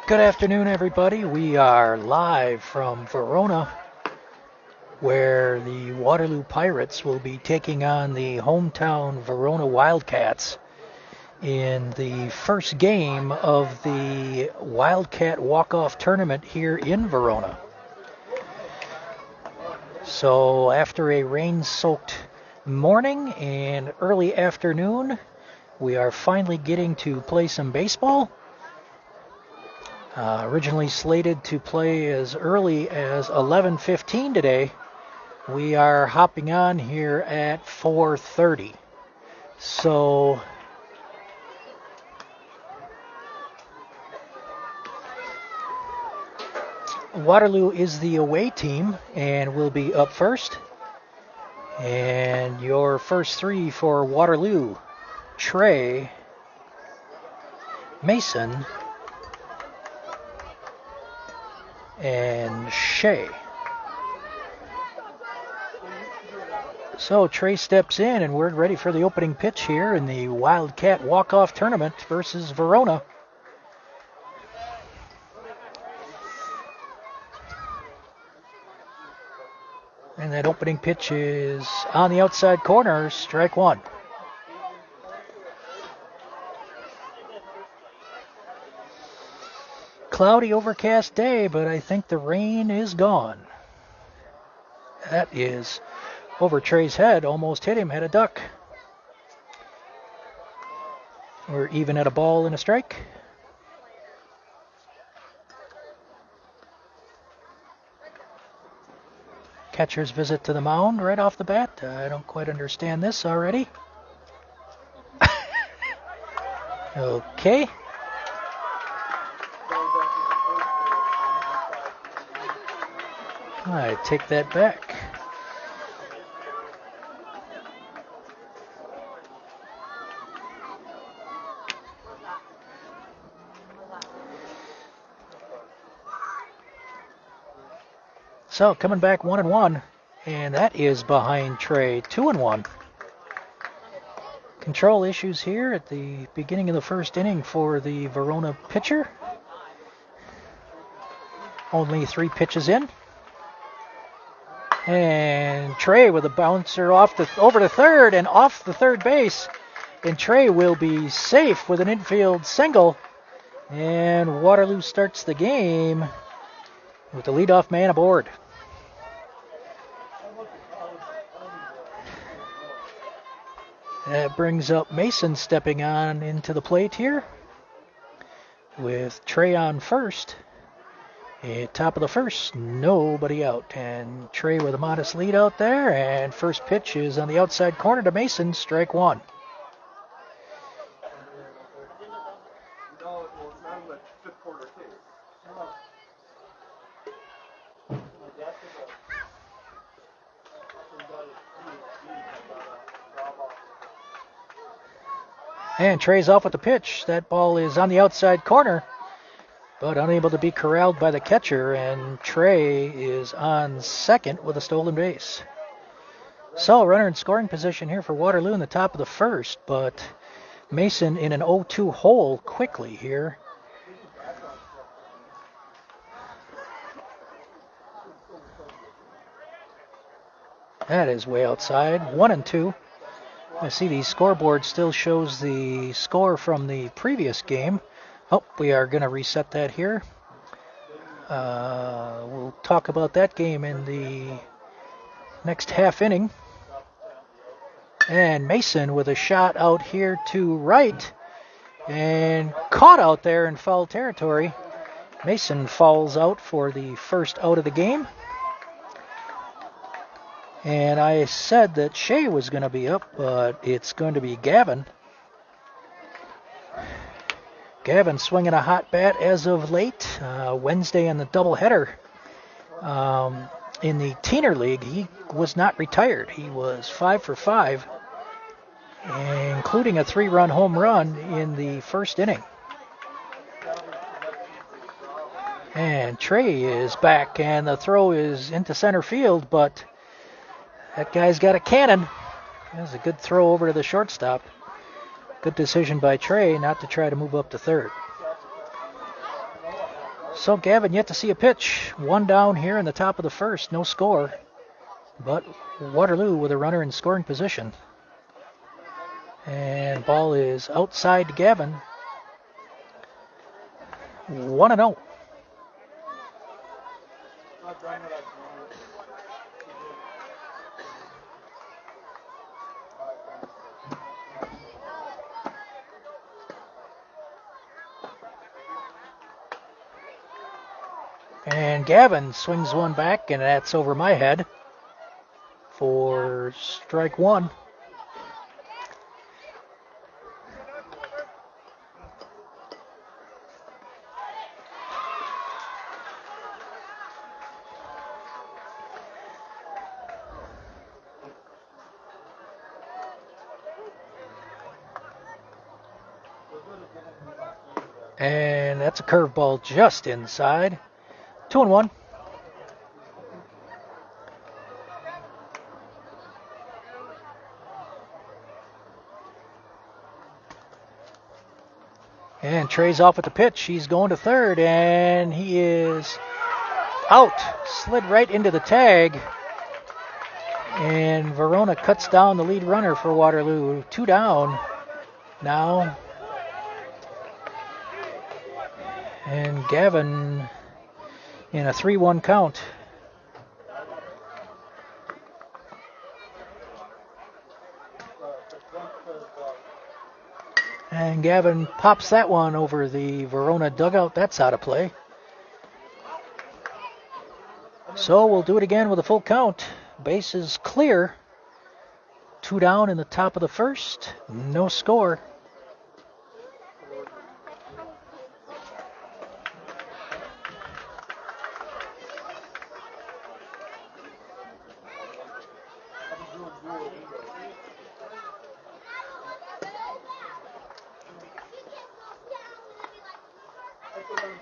Good afternoon, everybody. We are live from Verona, where the Waterloo Pirates will be taking on the hometown Verona Wildcats in the first game of the Wildcat Walkoff tournament here in Verona. So after a rain-soaked morning and early afternoon, we are finally getting to play some baseball. Originally slated to play as early as 11:15 today, we are hopping on here at 4:30. So Waterloo is the away team and will be up first. And your first three for Waterloo: Trey, Mason, and Shea. So Trey steps in and we're ready for the opening pitch here in the Wildcat Walk-Off Tournament versus Verona. And that opening pitch is on the outside corner, strike one. Cloudy, overcast day, but I think the rain is gone. That is over Trey's head, almost hit him, had a duck. We're even at a ball and a strike. Catcher's visit to the mound right off the bat. I don't quite understand this already. Okay. I take that back. So coming back 1-1, and that is behind Trey, 2-1. Control issues here at the beginning of the first inning for the Verona pitcher. Only 3 pitches in. And Trey with a bouncer over to third and off the third base. And Trey will be safe with an infield single. And Waterloo starts the game with the leadoff man aboard. That brings up Mason stepping on into the plate here with Trey on first. At top of the first, nobody out. And Trey with a modest lead out there. And first pitch is on the outside corner to Mason, strike one. And Trey's off with the pitch. That ball is on the outside corner, but unable to be corralled by the catcher, and Trey is on second with a stolen base. So runner in scoring position here for Waterloo in the top of the first, but Mason in an 0-2 hole quickly here. That is way outside, 1-2. I see the scoreboard still shows the score from the previous game. Oh, we are going to reset that here. We'll talk about that game in the next half inning. And Mason with a shot out here to right and caught out there in foul territory. Mason fouls out for the first out of the game. And I said that Shea was going to be up, but it's going to be Gavin. Gavin swinging a hot bat as of late. Wednesday in the doubleheader in the Teener League, he was not retired. He was 5 for 5, including a 3-run home run in the first inning. And Trey is back, and the throw is into center field, but that guy's got a cannon. That was a good throw over to the shortstop. Good decision by Trey not to try to move up to third. So Gavin yet to see a pitch. One down here in the top of the first. No score. But Waterloo with a runner in scoring position. And ball is outside to Gavin. 1-0. And Gavin swings one back, and that's over my head for strike one. And that's a curveball just inside. 2-1. And Trey's off at the pitch. He's going to third, and he is out. Slid right into the tag. And Verona cuts down the lead runner for Waterloo. 2 down now. And Gavin in a 3-1 count. And Gavin pops that one over the Verona dugout. That's out of play. So we'll do it again with a full count. Base is clear. 2 down in the top of the first. No score.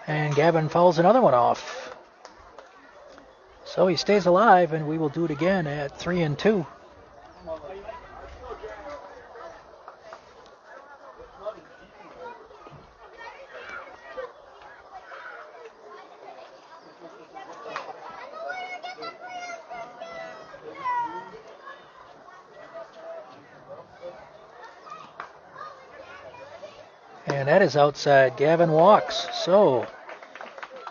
And Gavin fouls another one off. So he stays alive, and we will do it again at 3-2. And that is outside. Gavin walks. So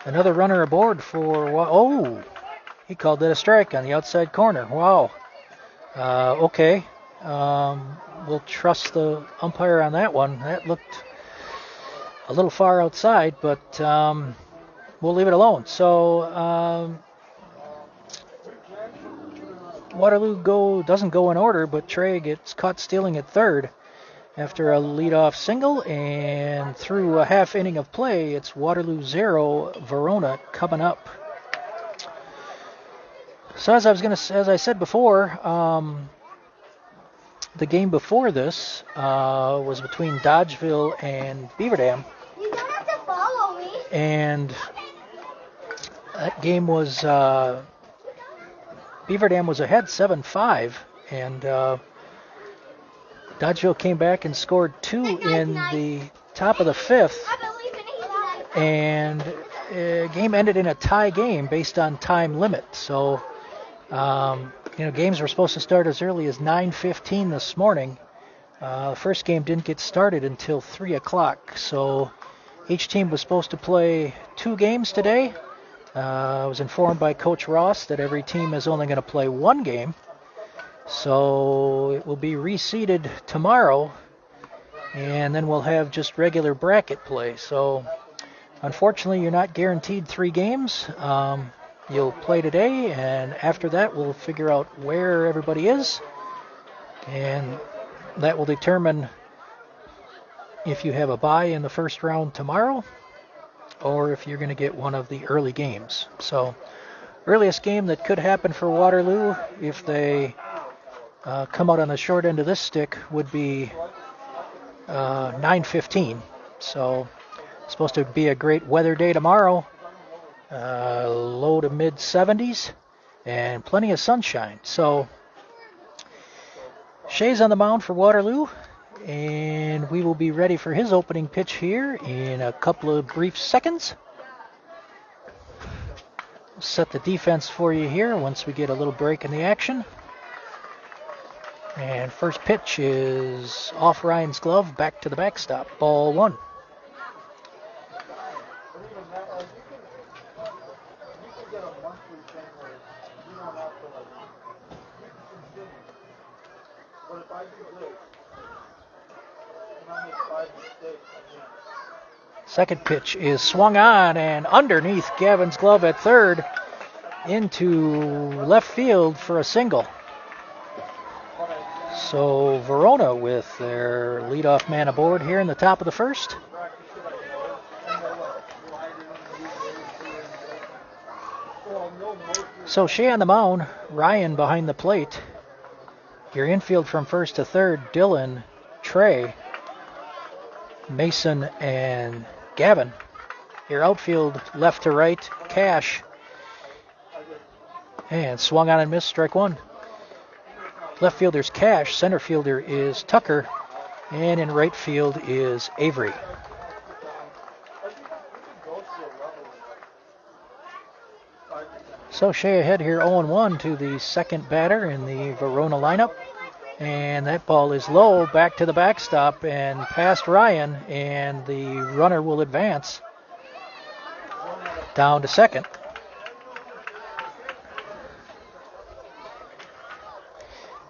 another runner aboard for... Oh, he called that a strike on the outside corner. Wow. Okay. We'll trust the umpire on that one. That looked a little far outside, but we'll leave it alone. So Waterloo doesn't go in order, but Trey gets caught stealing at third after a leadoff single, and through a half inning of play, it's Waterloo 0, Verona coming up. So as I said before, the game before this was between Dodgeville and Beaver Dam. You don't have to follow me. And that game was Beaver Dam was ahead 7-5, and Dodgeville came back and scored 2 in the top of the fifth, and the game ended in a tie game based on time limit. So, games were supposed to start as early as 9:15 this morning. The first game didn't get started until 3 o'clock. So each team was supposed to play 2 games today. I was informed by Coach Ross that every team is only going to play 1 game. So it will be reseeded tomorrow, and then we'll have just regular bracket play. So unfortunately, you're not guaranteed 3 games. You'll play today, and after that, we'll figure out where everybody is, and that will determine if you have a bye in the first round tomorrow or if you're going to get one of the early games. So earliest game that could happen for Waterloo, if they come out on the short end of this stick, would be 9:15. So it's supposed to be a great weather day tomorrow. Low to mid 70s and plenty of sunshine. So Shea's on the mound for Waterloo, and we will be ready for his opening pitch here in a couple of brief seconds. set the defense for you here once we get a little break in the action. And first pitch is off Ryan's glove, back to the backstop. Ball one. Second pitch is swung on and underneath Gavin's glove at third into left field for a single. So Verona with their leadoff man aboard here in the top of the first. So Shea on the mound, Ryan behind the plate. Your infield from first to third, Dylan, Trey, Mason, and Gavin. Your outfield left to right, Cash. And swung on and missed, strike one. Left fielder's Cash, center fielder is Tucker, and in right field is Avery. So Shea ahead here 0-1 to the second batter in the Verona lineup. And that ball is low, back to the backstop and past Ryan, and the runner will advance down to second.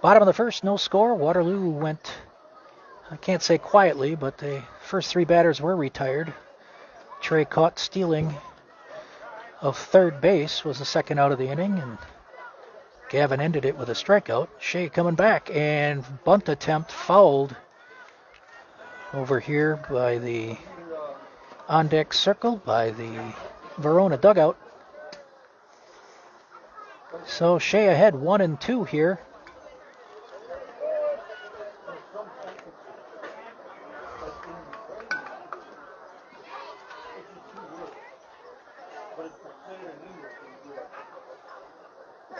Bottom of the first, no score. Waterloo went, I can't say quietly, but the first three batters were retired. Trey caught stealing of third base, was the second out of the inning, and Gavin ended it with a strikeout. Shea coming back, and bunt attempt fouled over here by the on-deck circle, by the Verona dugout. So Shea ahead 1-2 here.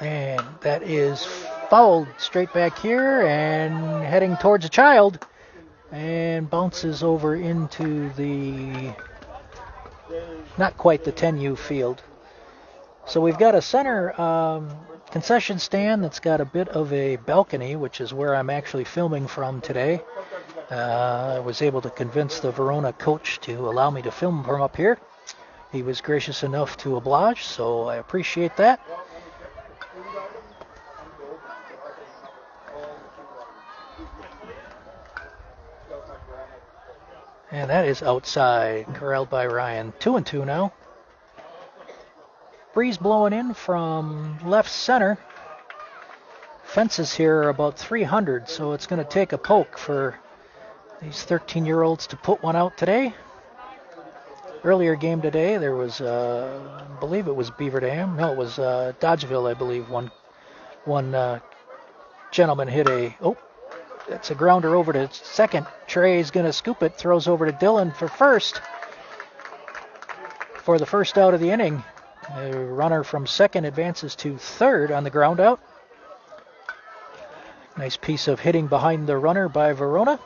And that is fouled straight back here and heading towards a child and bounces over into the, not quite the 10U field. So we've got a center concession stand that's got a bit of a balcony, which is where I'm actually filming from today. I was able to convince the Verona coach to allow me to film from up here. He was gracious enough to oblige, so I appreciate that. And that is outside, corralled by Ryan. 2-2 now. Breeze blowing in from left center. Fences here are about 300, so it's going to take a poke for these 13-year-olds to put one out today. Earlier game today, there was, I believe it was Beaver Dam. No, it was Dodgeville, I believe. One gentleman hit that's a grounder over to second. Trey's going to scoop it, throws over to Dylan for first. For the first out of the inning, the runner from second advances to third on the ground out. Nice piece of hitting behind the runner by Verona.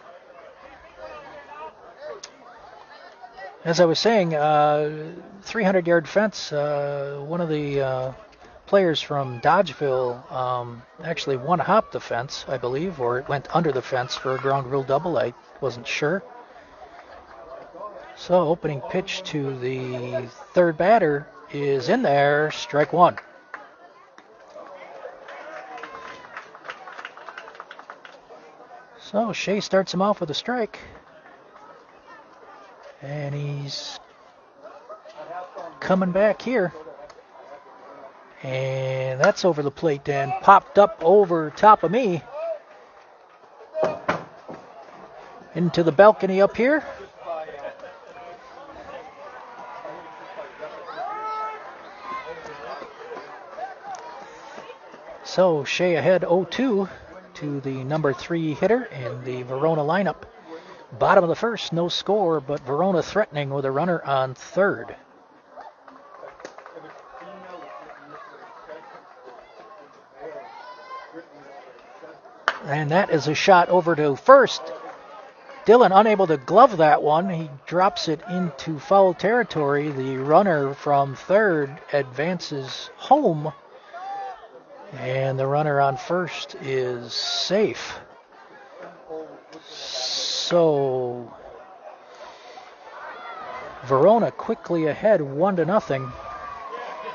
As I was saying, 300-yard fence. One of the players from Dodgeville actually one-hopped the fence, I believe, or it went under the fence for a ground rule double. I wasn't sure. So opening pitch to the third batter is in there, strike one. So Shea starts him off with a strike. And he's coming back here. And that's over the plate and popped up over top of me. Into the balcony up here. So Shea ahead 0-2 to the number 3 hitter in the Verona lineup. Bottom of the first, no score, but Verona threatening with a runner on third. And that is a shot over to first. Dillon unable to glove that one. He drops it into foul territory. The runner from third advances home. And the runner on first is safe. So Verona quickly ahead 1-0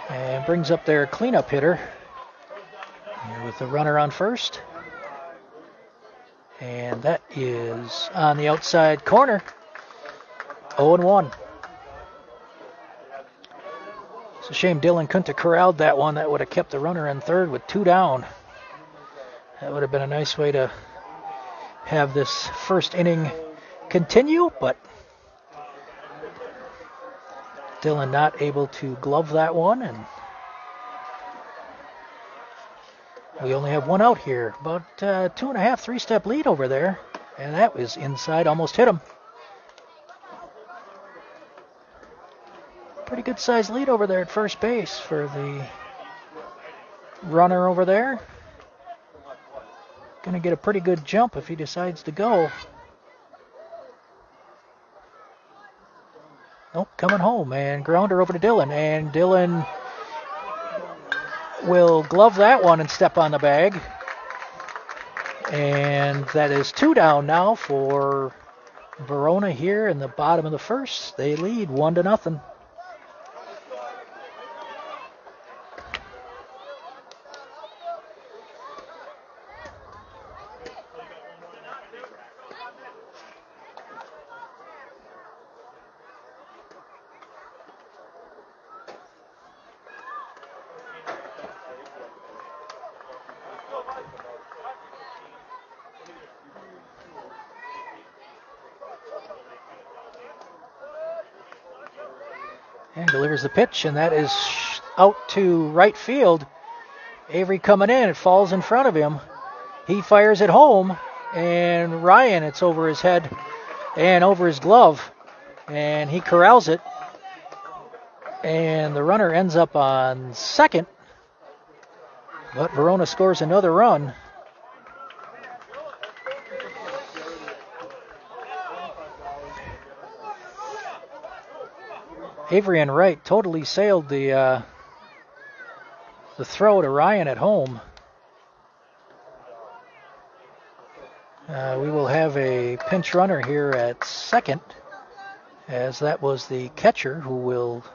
and brings up their cleanup hitter with the runner on first. And that is on the outside corner. 0-1. It's a shame Dillon couldn't have corralled that one. That would have kept the runner in third with 2 down. That would have been a nice way to have this first inning continue, but Dillon not able to glove that one, and we only have 1 out here. About 2.5, 3-step lead over there, and that was inside, almost hit him. Pretty good sized lead over there at first base for the runner over there. Going to get a pretty good jump if he decides to go. Nope, coming home, and grounder over to Dillon, and Dillon will glove that one and step on the bag. And that is 2 down now for Verona here in the bottom of the first. They lead 1-0. And delivers the pitch, and that is out to right field. Avery coming in, it falls in front of him. He fires it home, and Ryan, it's over his head and over his glove, and he corrals it. And the runner ends up on second, but Verona scores another run. Avery and Wright totally sailed the throw to Ryan at home. We will have a pinch runner here at second, as that was the catcher who will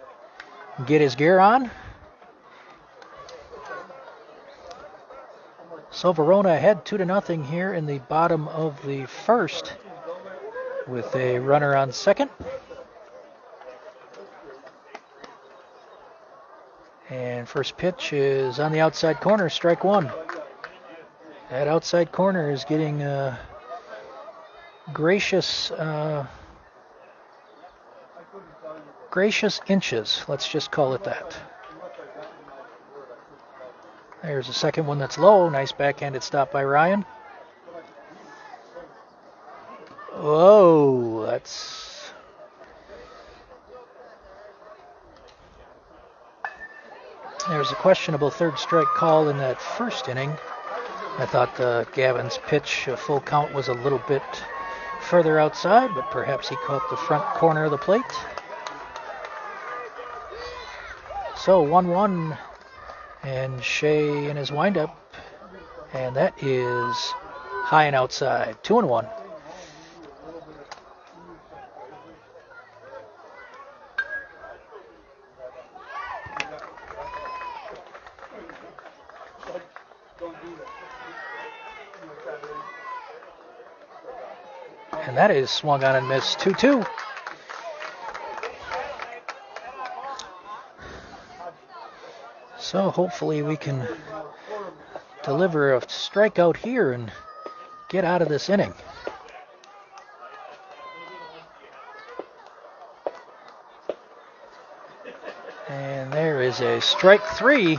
get his gear on. So Verona ahead 2-0 here in the bottom of the first with a runner on second. And first pitch is on the outside corner, strike 1. That outside corner is getting gracious inches. Let's just call it that. There's a second one that's low. Nice backhanded stop by Ryan. Whoa, that's... There's a questionable third strike call in that first inning. I thought Gavin's pitch, full count, was a little bit further outside, but perhaps he caught the front corner of the plate. So 1-1, and Shea in his windup, and that is high and outside, 2-1. And that is swung on and missed, 2-2. So hopefully we can deliver a strikeout here and get out of this inning. And there is a strike 3.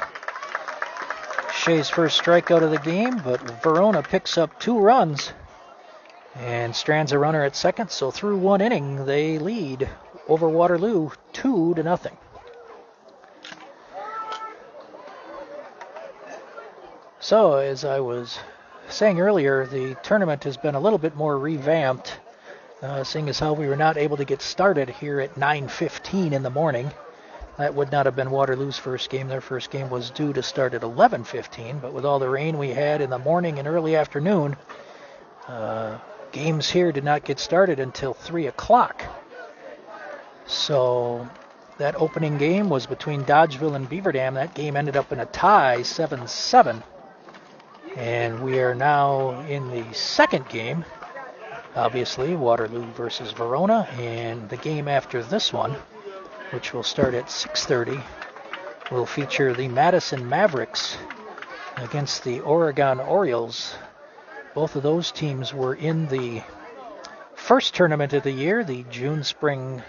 Shea's first strikeout of the game, but Verona picks up 2 runs and strands a runner at second. So through 1 inning, they lead over Waterloo 2-0. So, as I was saying earlier, the tournament has been a little bit more revamped seeing as how we were not able to get started here at 9:15 in the morning. That would not have been Waterloo's first game. Their first game was due to start at 11:15, but with all the rain we had in the morning and early afternoon, games here did not get started until 3 o'clock. So that opening game was between Dodgeville and Beaver Dam. That game ended up in a tie, 7-7. And we are now in the second game, obviously, Waterloo versus Verona. And the game after this one, which will start at 6:30, will feature the Madison Mavericks against the Oregon Orioles. Both of those teams were in the first tournament of the year, the June Spring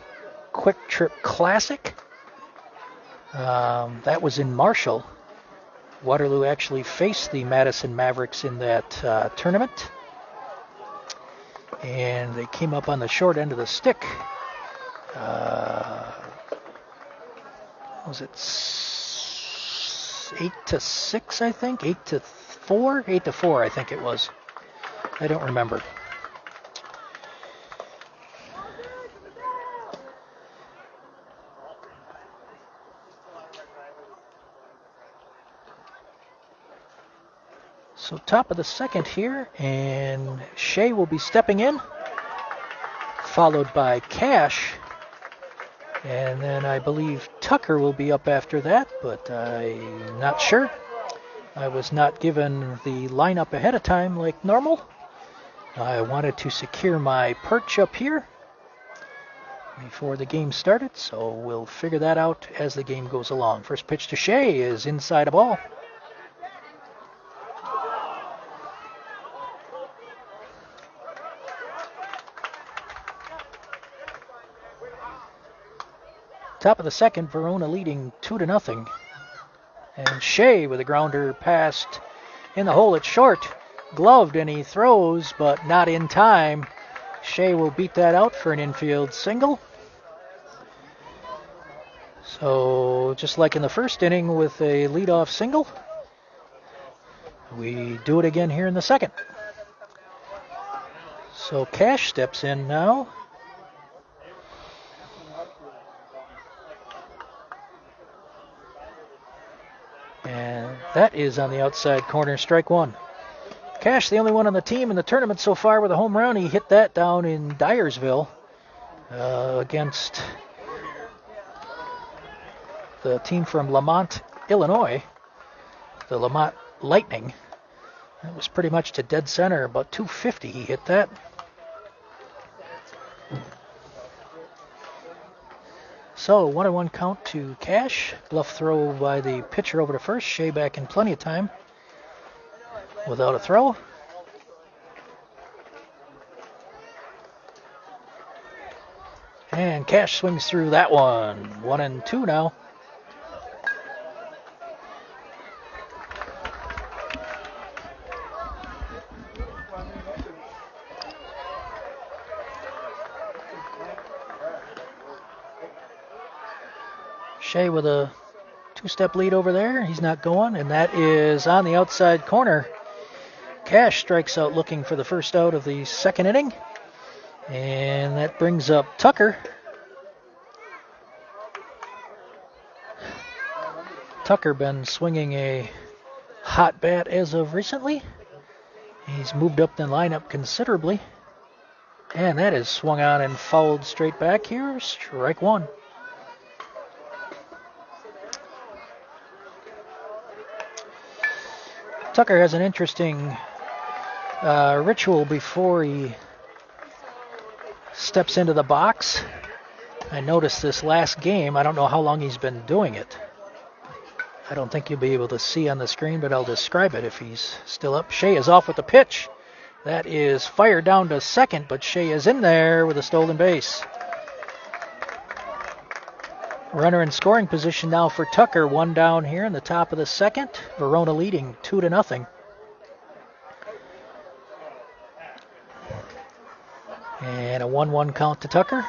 Quick Trip Classic. That was in Marshall. Waterloo actually faced the Madison Mavericks in that tournament. And they came up on the short end of the stick. Was it 8-6, I think? 8-4? 8-4, I think it was. I don't remember. So top of the second here, and Shea will be stepping in, followed by Cash. And then I believe Tucker will be up after that, but I'm not sure. I was not given the lineup ahead of time like normal. I wanted to secure my perch up here before the game started, so we'll figure that out as the game goes along. First pitch to Shea is inside a ball. Top of the second, Verona leading 2-0. And Shea with a grounder passed in the hole at short. Gloved, and he throws, but not in time. Shea will beat that out for an infield single. So just like in the first inning with a leadoff single, we do it again here in the second. So Cash steps in now. And that is on the outside corner, strike one. Cash, the only one on the team in the tournament so far with a home run. He hit that down in Dyersville against the team from Lamont, Illinois, the Lamont Lightning. That was pretty much to dead center, about 250 he hit that. So 1-1 count to Cash. Bluff throw by the pitcher over to first. Shea back in plenty of time without a throw. And Cash swings through that one. 1-2 now. Shea with a two-step lead over there. He's not going, and that is on the outside corner. Cash strikes out looking for the first out of the second inning, and that brings up Tucker. Tucker been swinging a hot bat as of recently. He's moved up the lineup considerably, and that is swung on and fouled straight back here. Strike one. Tucker has an interesting ritual before he steps into the box. I noticed this last game. I don't know how long he's been doing it. I don't think you'll be able to see on the screen, but I'll describe it if he's still up. Shea is off with the pitch. That is fired down to second, but Shea is in there with a stolen base. Runner in scoring position now for Tucker. One down here in the top of the second. Verona leading 2-0. And a 1-1 count to Tucker.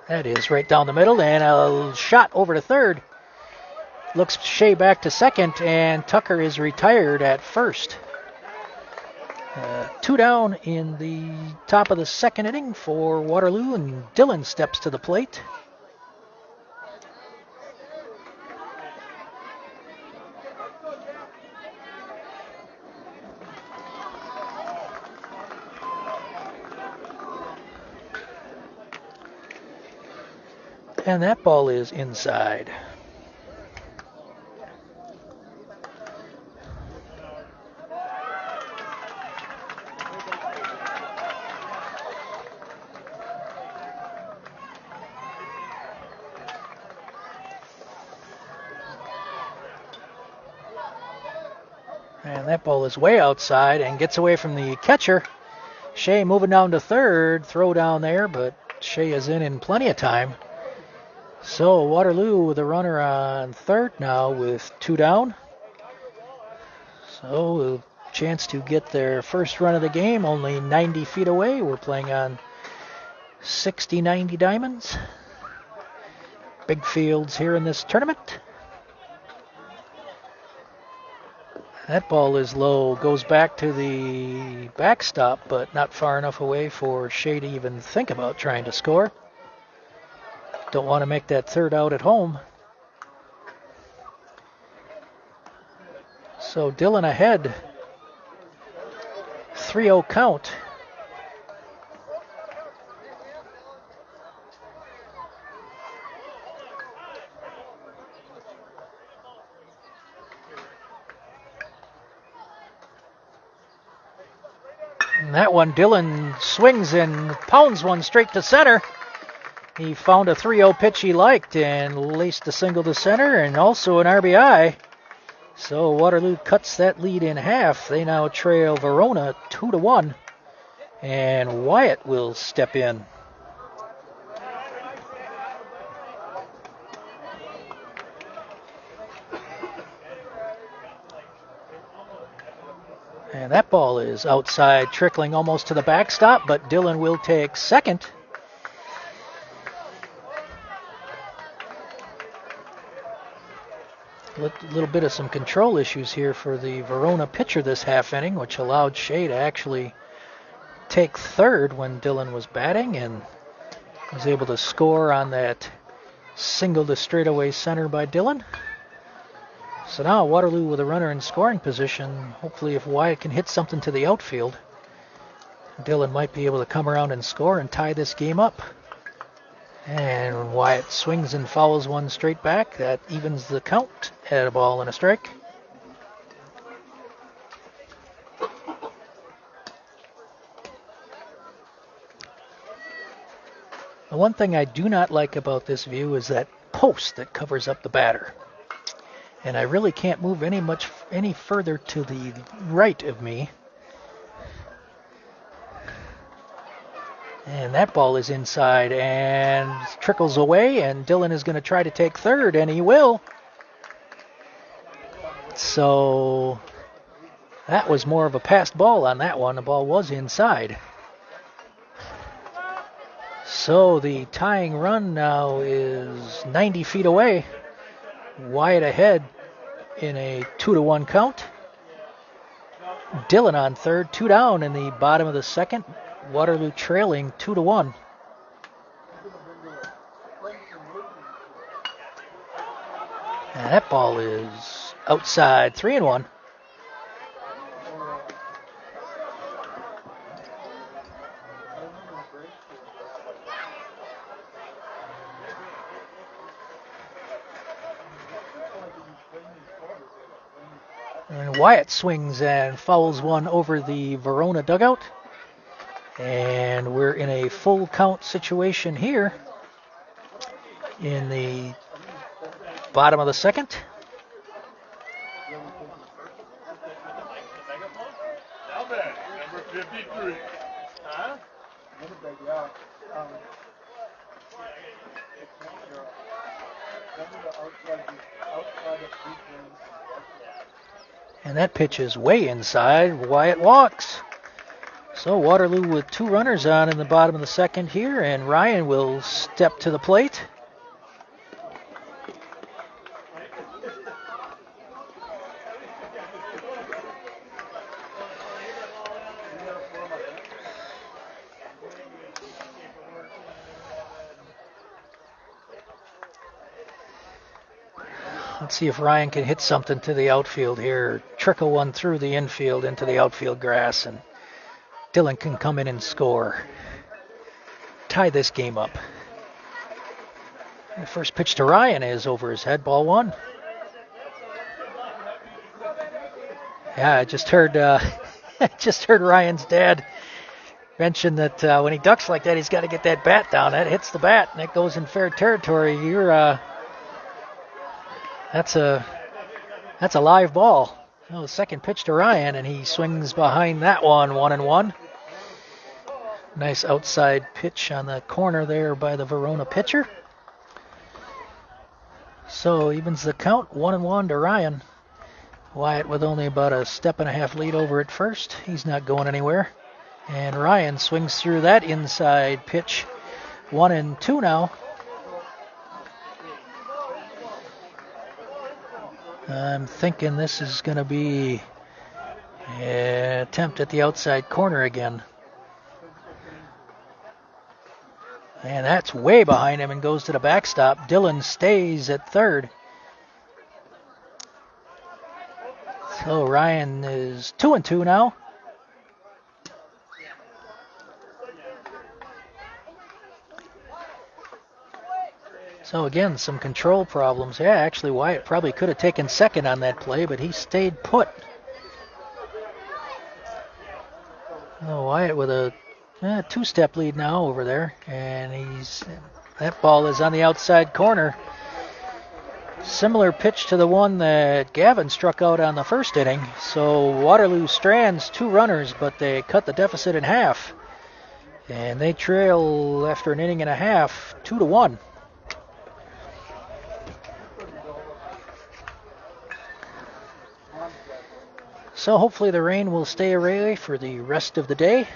That is right down the middle, and a shot over to third. Looks Shea back to second, and Tucker is retired at first. Two down in the top of the second inning for Waterloo, and Dillon steps to the plate. And that ball is inside. And that ball is way outside and gets away from the catcher. Shea moving down to third, throw down there, but Shea is in plenty of time. So Waterloo with a runner on third now with two down. So a chance to get their first run of the game, only 90 feet away. We're playing on 60-90 diamonds. Big fields here in this tournament. That ball is low, goes back to the backstop, but not far enough away for Shea to even think about trying to score. Don't want to make that third out at home. So Dillon ahead. 3-0 count. And that one, Dillon swings and pounds one straight to center. He found a 3-0 pitch he liked and laced a single to center and also an RBI. So Waterloo cuts that lead in half. They now trail Verona 2-1. And Wyatt will step in. And that ball is outside, trickling almost to the backstop, but Dillon will take second. A little bit of some control issues here for the Verona pitcher this half inning, which allowed Shea to actually take third when Dillon was batting and was able to score on that single to straightaway center by Dillon. So now Waterloo with a runner in scoring position. Hopefully if Wyatt can hit something to the outfield, Dillon might be able to come around and score and tie this game up. And Wyatt swings and fouls one straight back. That evens the count at a ball and a strike. The one thing I do not like about this view is that post that covers up the batter. And I really can't move any further to the right of me. And that ball is inside and trickles away, and Dillon is going to try to take third, and he will. So that was more of a passed ball on that one. The ball was inside. So the tying run now is 90 feet away. Wyatt ahead in a 2-1 count. Dillon on third, two down in the bottom of the second. Waterloo trailing 2-1. And that ball is outside, 3-1. And Wyatt swings and fouls one over the Verona dugout. And we're in a full count situation here in the bottom of the second. Number 53. Huh? And that pitch is way inside. Wyatt walks. So Waterloo with two runners on in the bottom of the second here, and Ryan will step to the plate. Let's see if Ryan can hit something to the outfield here. Trickle one through the infield into the outfield grass, and Dylan can come in and score. Tie this game up. The first pitch to Ryan is over his head, ball one. Yeah, I just heard Ryan's dad mention that when he ducks like that, he's got to get that bat down. That hits the bat, and it goes in fair territory. That's a live ball. Oh, second pitch to Ryan, and he swings behind that one, 1-1. Nice outside pitch on the corner there by the Verona pitcher. So evens the count, 1-1 to Ryan. Wyatt with only about a step and a half lead over at first. He's not going anywhere. And Ryan swings through that inside pitch. 1-2 now. I'm thinking this is going to be an attempt at the outside corner again. And that's way behind him and goes to the backstop. Dylan stays at third. So Ryan is 2-2 now. So again, some control problems. Yeah, actually Wyatt probably could have taken second on that play, but he stayed put. Oh, Wyatt with a two-step lead now over there, and that ball is on the outside corner. Similar pitch to the one that Gavin struck out on the first inning. So Waterloo strands two runners, but they cut the deficit in half, and they trail after an inning and a half, 2-1. So hopefully the rain will stay away for the rest of the day.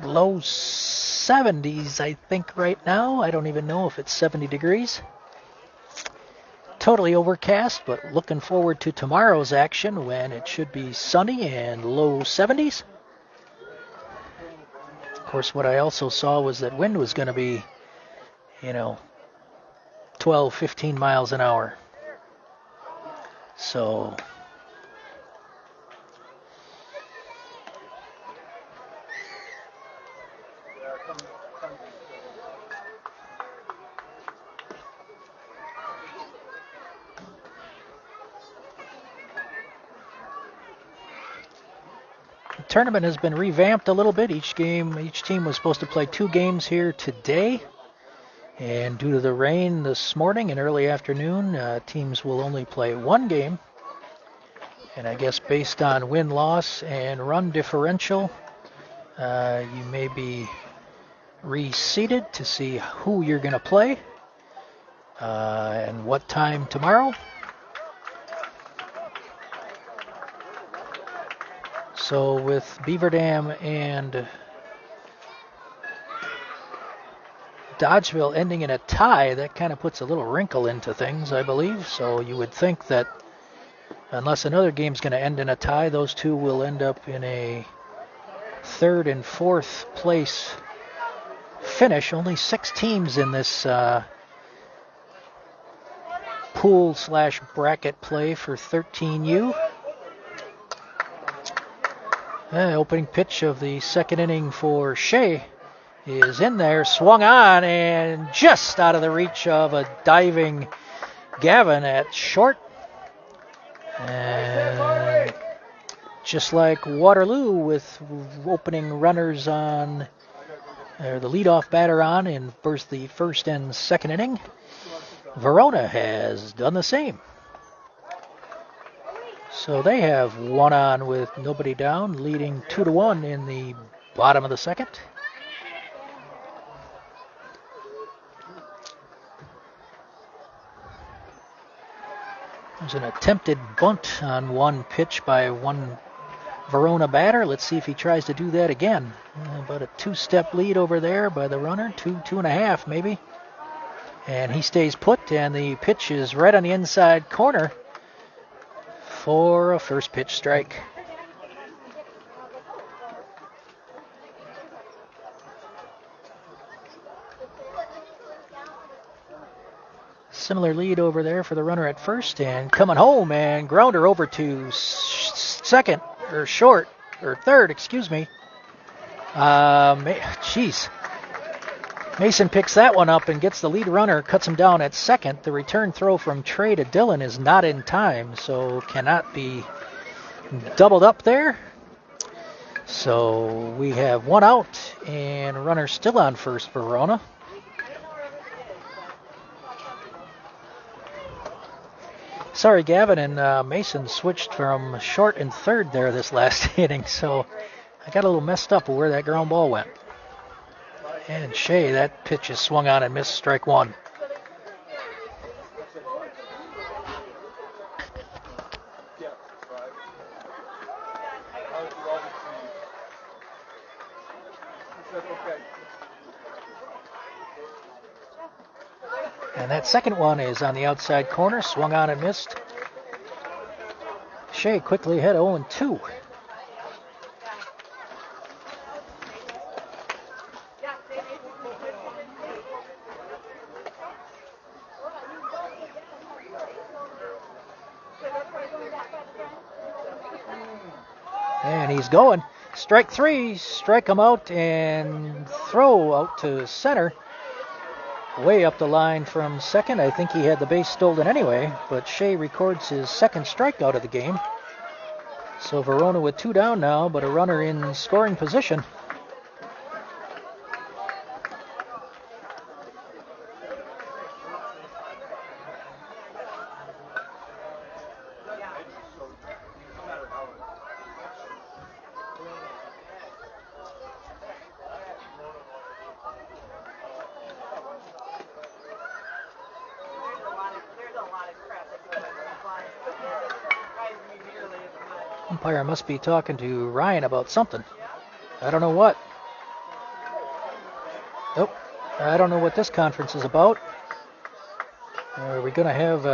Low 70s, I think, right now. I don't even know if it's 70 degrees. Totally overcast, but looking forward to tomorrow's action when it should be sunny and low 70s. Of course, what I also saw was that wind was going to be, 12, 15 miles an hour. So the tournament has been revamped a little bit. Each team was supposed to play 2 games here today. And due to the rain this morning and early afternoon, teams will only play 1 game. And I guess based on win-loss and run differential, you may be reseeded to see who you're going to play and what time tomorrow. So with Beaver Dam and Dodgeville ending in a tie, that kind of puts a little wrinkle into things, I believe. So you would think that unless another game's going to end in a tie, those two will end up in a 3rd and 4th place finish. Only 6 teams in this pool/bracket play for 13U. Opening pitch of the second inning for Shea is in there, swung on, and just out of the reach of a diving Gavin at short. And just like Waterloo with opening runners on, or the leadoff batter on in both the first and second inning, Verona has done the same. So they have one on with nobody down, leading 2-1 in the bottom of the second. There's an attempted bunt on one pitch by one Verona batter. Let's see if he tries to do that again. About a 2-step lead over there by the runner, 2.5 maybe. And he stays put, and the pitch is right on the inside corner for a first pitch strike. Similar lead over there for the runner at first, and coming home, and grounder over to second, or short, or third, excuse me. Jeez. Mason picks that one up and gets the lead runner, cuts him down at second. The return throw from Trey to Dillon is not in time, so cannot be doubled up there. So we have one out, and runner still on first for Verona. Sorry, Gavin and Mason switched from short and third there this last inning, so I got a little messed up with where that ground ball went. And Shea, that pitch is swung on and missed, strike one. And that second one is on the outside corner, swung on and missed. Shea quickly hit 0-2. And he's going. Strike three, strike him out and throw out to center. Way up the line from second. I think he had the base stolen anyway, but Shea records his second strikeout of the game. So Verona with two down now, but a runner in scoring position. Umpire must be talking to Ryan about something. I don't know what. Nope. I don't know what this conference is about. Are we going to have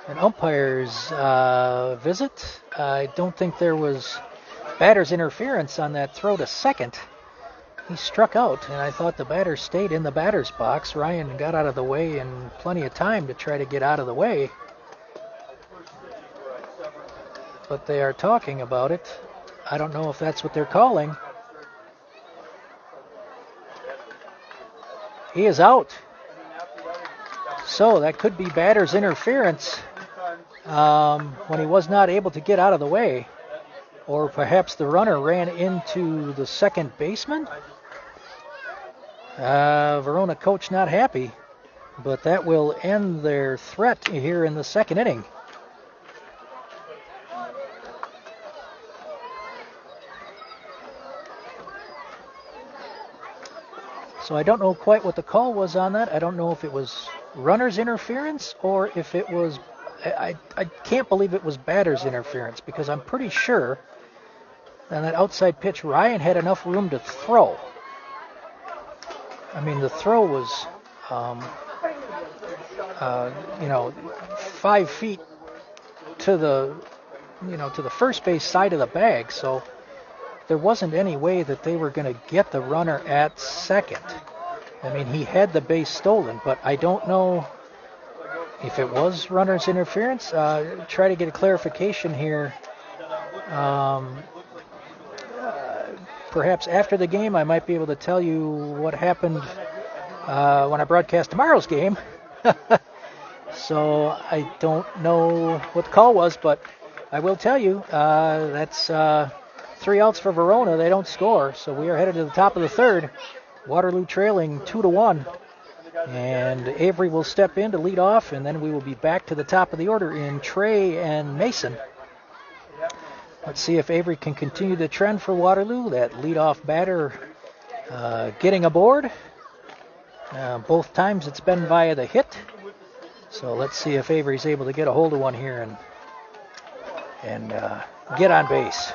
an umpire's visit? I don't think there was batter's interference on that throw to second. He struck out, and I thought the batter stayed in the batter's box. Ryan got out of the way in plenty of time to try to get out of the way. But they are talking about it. I don't know if that's what they're calling. He is out. So that could be batter's interference when he was not able to get out of the way. Or perhaps the runner ran into the second baseman. Verona coach not happy, but that will end their threat here in the second inning. So I don't know quite what the call was on that. I don't know if it was runner's interference or if it was... I can't believe it was batter's interference because I'm pretty sure on that outside pitch Ryan had enough room to throw. I mean, the throw was, 5 feet to the, to the first base side of the bag. So there wasn't any way that they were going to get the runner at second. I mean, he had the base stolen, but I don't know if it was runner's interference. Try to get a clarification here. Perhaps after the game, I might be able to tell you what happened when I broadcast tomorrow's game. So I don't know what the call was, but I will tell you that's 3 outs for Verona. They don't score, so we are headed to the top of the third. Waterloo trailing 2-1. And Avery will step in to lead off, and then we will be back to the top of the order in Trey and Mason. Let's see if Avery can continue the trend for Waterloo. That leadoff batter getting aboard. Both times it's been via the hit. So let's see if Avery's able to get a hold of one here and get on base.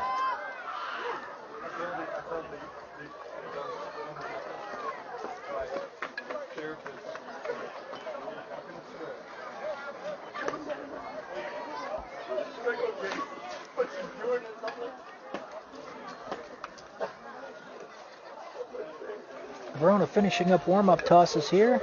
Verona finishing up warm-up tosses here.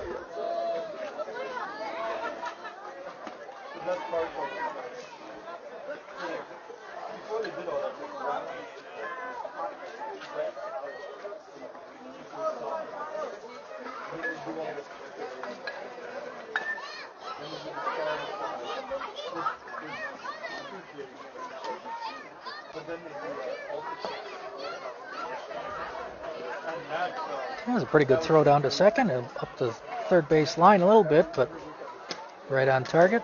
That was a pretty good throw down to second and up the third base line a little bit, but right on target.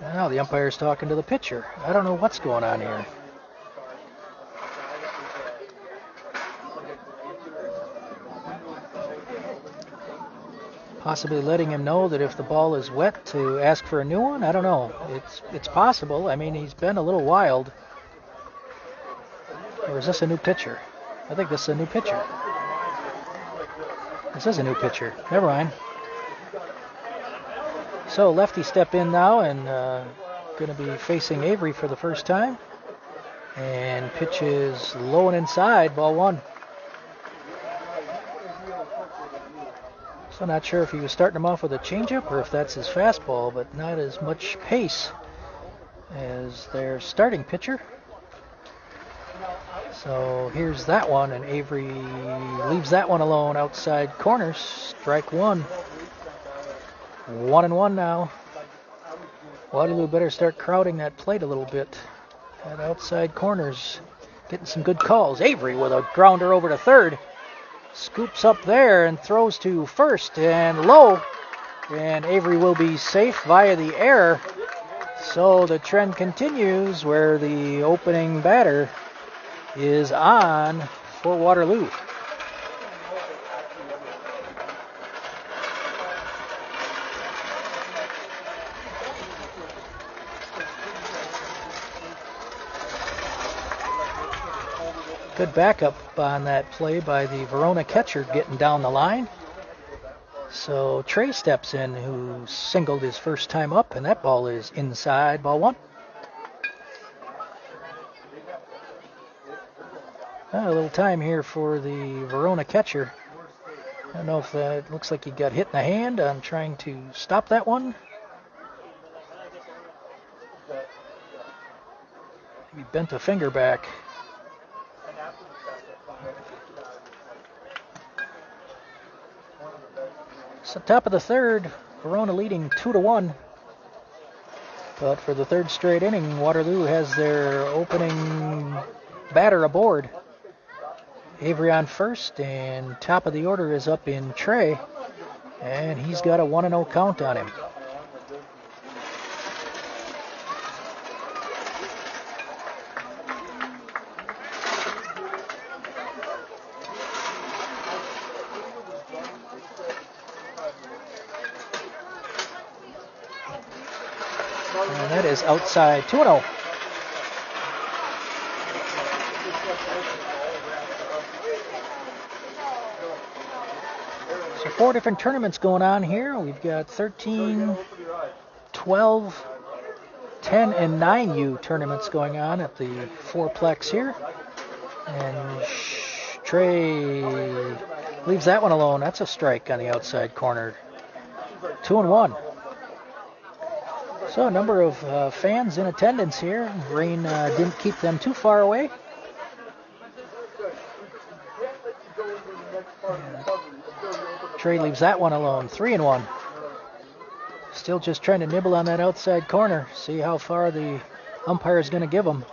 Now the umpire's talking to the pitcher. I don't know what's going on here. Possibly letting him know that if the ball is wet to ask for a new one. I don't know. It's possible. I mean, he's been a little wild. Or is this a new pitcher? I think this is a new pitcher. This is a new pitcher. Never mind. So lefty step in now and going to be facing Avery for the first time. And pitch is low and inside, ball one. So not sure if he was starting him off with a changeup or if that's his fastball, but not as much pace as their starting pitcher. So here's that one, and Avery leaves that one alone outside corners. Strike one. 1-1 now. Waterloo better start crowding that plate a little bit. At outside corners, getting some good calls. Avery with a grounder over to third. Scoops up there and throws to first and low. And Avery will be safe via the error. So the trend continues where the opening batter is on for Waterloo. Good backup on that play by the Verona catcher getting down the line. So Trey steps in, who singled his first time up, and that ball is inside, ball one. A little time here for the Verona catcher. I don't know if that looks like he got hit in the hand on trying to stop that one. He bent a finger back. So top of the third, Verona leading 2-1. But for the third straight inning, Waterloo has their opening batter aboard. Avery on first, and top of the order is up in Trey, and he's got a 1-0 count on him. And that is outside, 2-0. So 4 different tournaments going on here. We've got 13, 12, 10, and 9U tournaments going on at the fourplex here. And Trey leaves that one alone. That's a strike on the outside corner. 2-1. So a number of fans in attendance here. Rain didn't keep them too far away. And Trey leaves that one alone. 3-1. Still just trying to nibble on that outside corner. See how far the umpire is going to give him.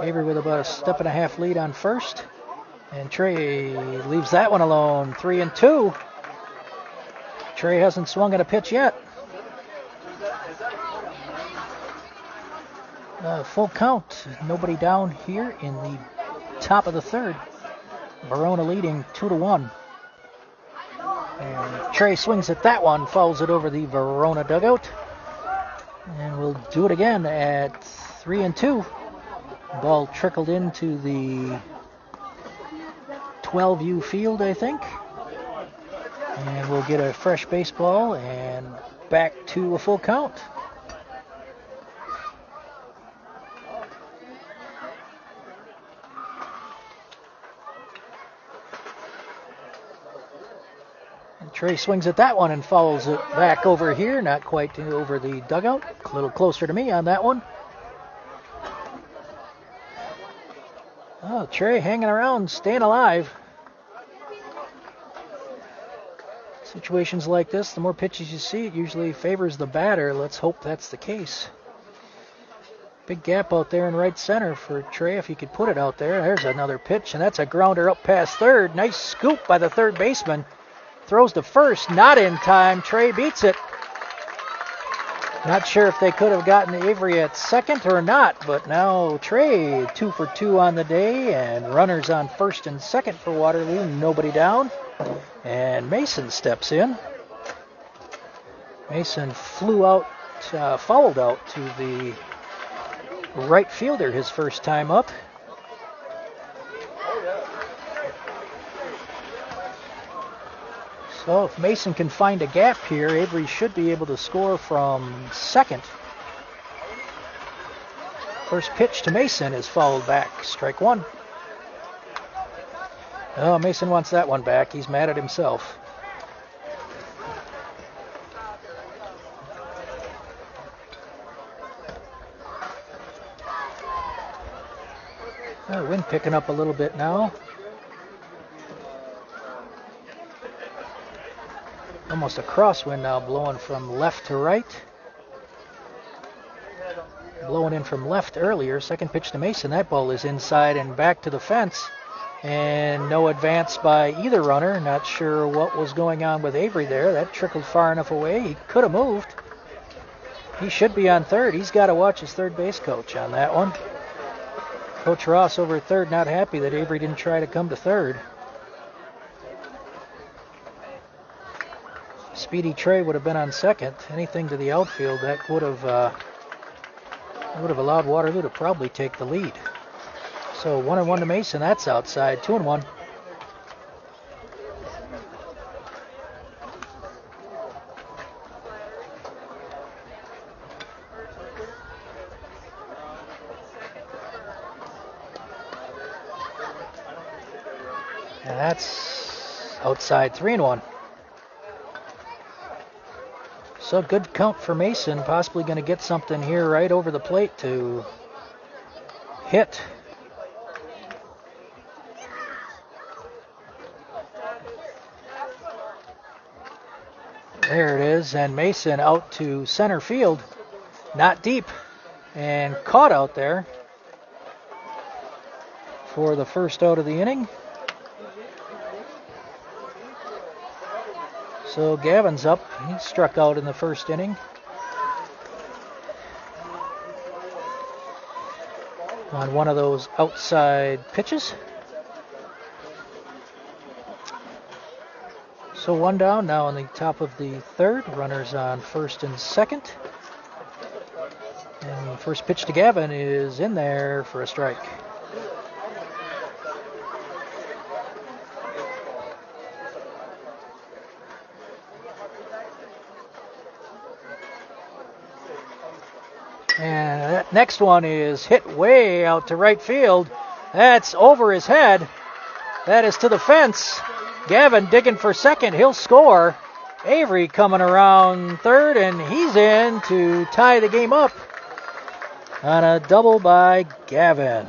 Avery with about a 1.5 lead on first. And Trey leaves that one alone. 3-2. Trey hasn't swung at a pitch yet. Full count. Nobody down here in the top of the third. Verona leading 2-1. And Trey swings at that one, fouls it over the Verona dugout. And we'll do it again at 3-2. Ball trickled into the 12U field, I think. And we'll get a fresh baseball and back to a full count. And Trey swings at that one and fouls it back over here, not quite over the dugout, a little closer to me on that one. Oh, Trey hanging around, staying alive. Situations like this, the more pitches you see, it usually favors the batter. Let's hope that's the case. Big gap out there in right center for Trey if he could put it out there. There's another pitch, and that's a grounder up past third. Nice scoop by the third baseman. Throws to first, not in time. Trey beats it. Not sure if they could have gotten Avery at second or not, but now Trey 2 for 2 on the day, and runners on first and second for Waterloo, nobody down. And Mason steps in. Mason fouled out to the right fielder his first time up. So if Mason can find a gap here, Avery should be able to score from second. First pitch to Mason is fouled back. Strike one. Oh, Mason wants that one back. He's mad at himself. Wind picking up a little bit now. Almost a crosswind now, blowing from left to right. Blowing in from left earlier. Second pitch to Mason. That ball is inside and back to the fence. And no advance by either runner. Not sure what was going on with Avery there. That trickled far enough away. He could have moved. He should be on third. He's got to watch his third base coach on that one. Coach Ross over at third, not happy that Avery didn't try to come to third. Speedy Trey would have been on second. Anything to the outfield, that would have allowed Waterloo to probably take the lead. So 1-1 to Mason. That's outside. 2-1. And that's outside. 3-1. So good count for Mason. Possibly going to get something here right over the plate to hit. There it is, and Mason out to center field. Not deep, and caught out there for the first out of the inning. So Gavin's up. He struck out in the first inning. On one of those outside pitches. So one down now on the top of the third. Runners on first and second. And the first pitch to Gavin is in there for a strike. And that next one is hit way out to right field. That's over his head. That is to the fence. Gavin digging for second. He'll score. Avery coming around third, and he's in to tie the game up on a double by Gavin.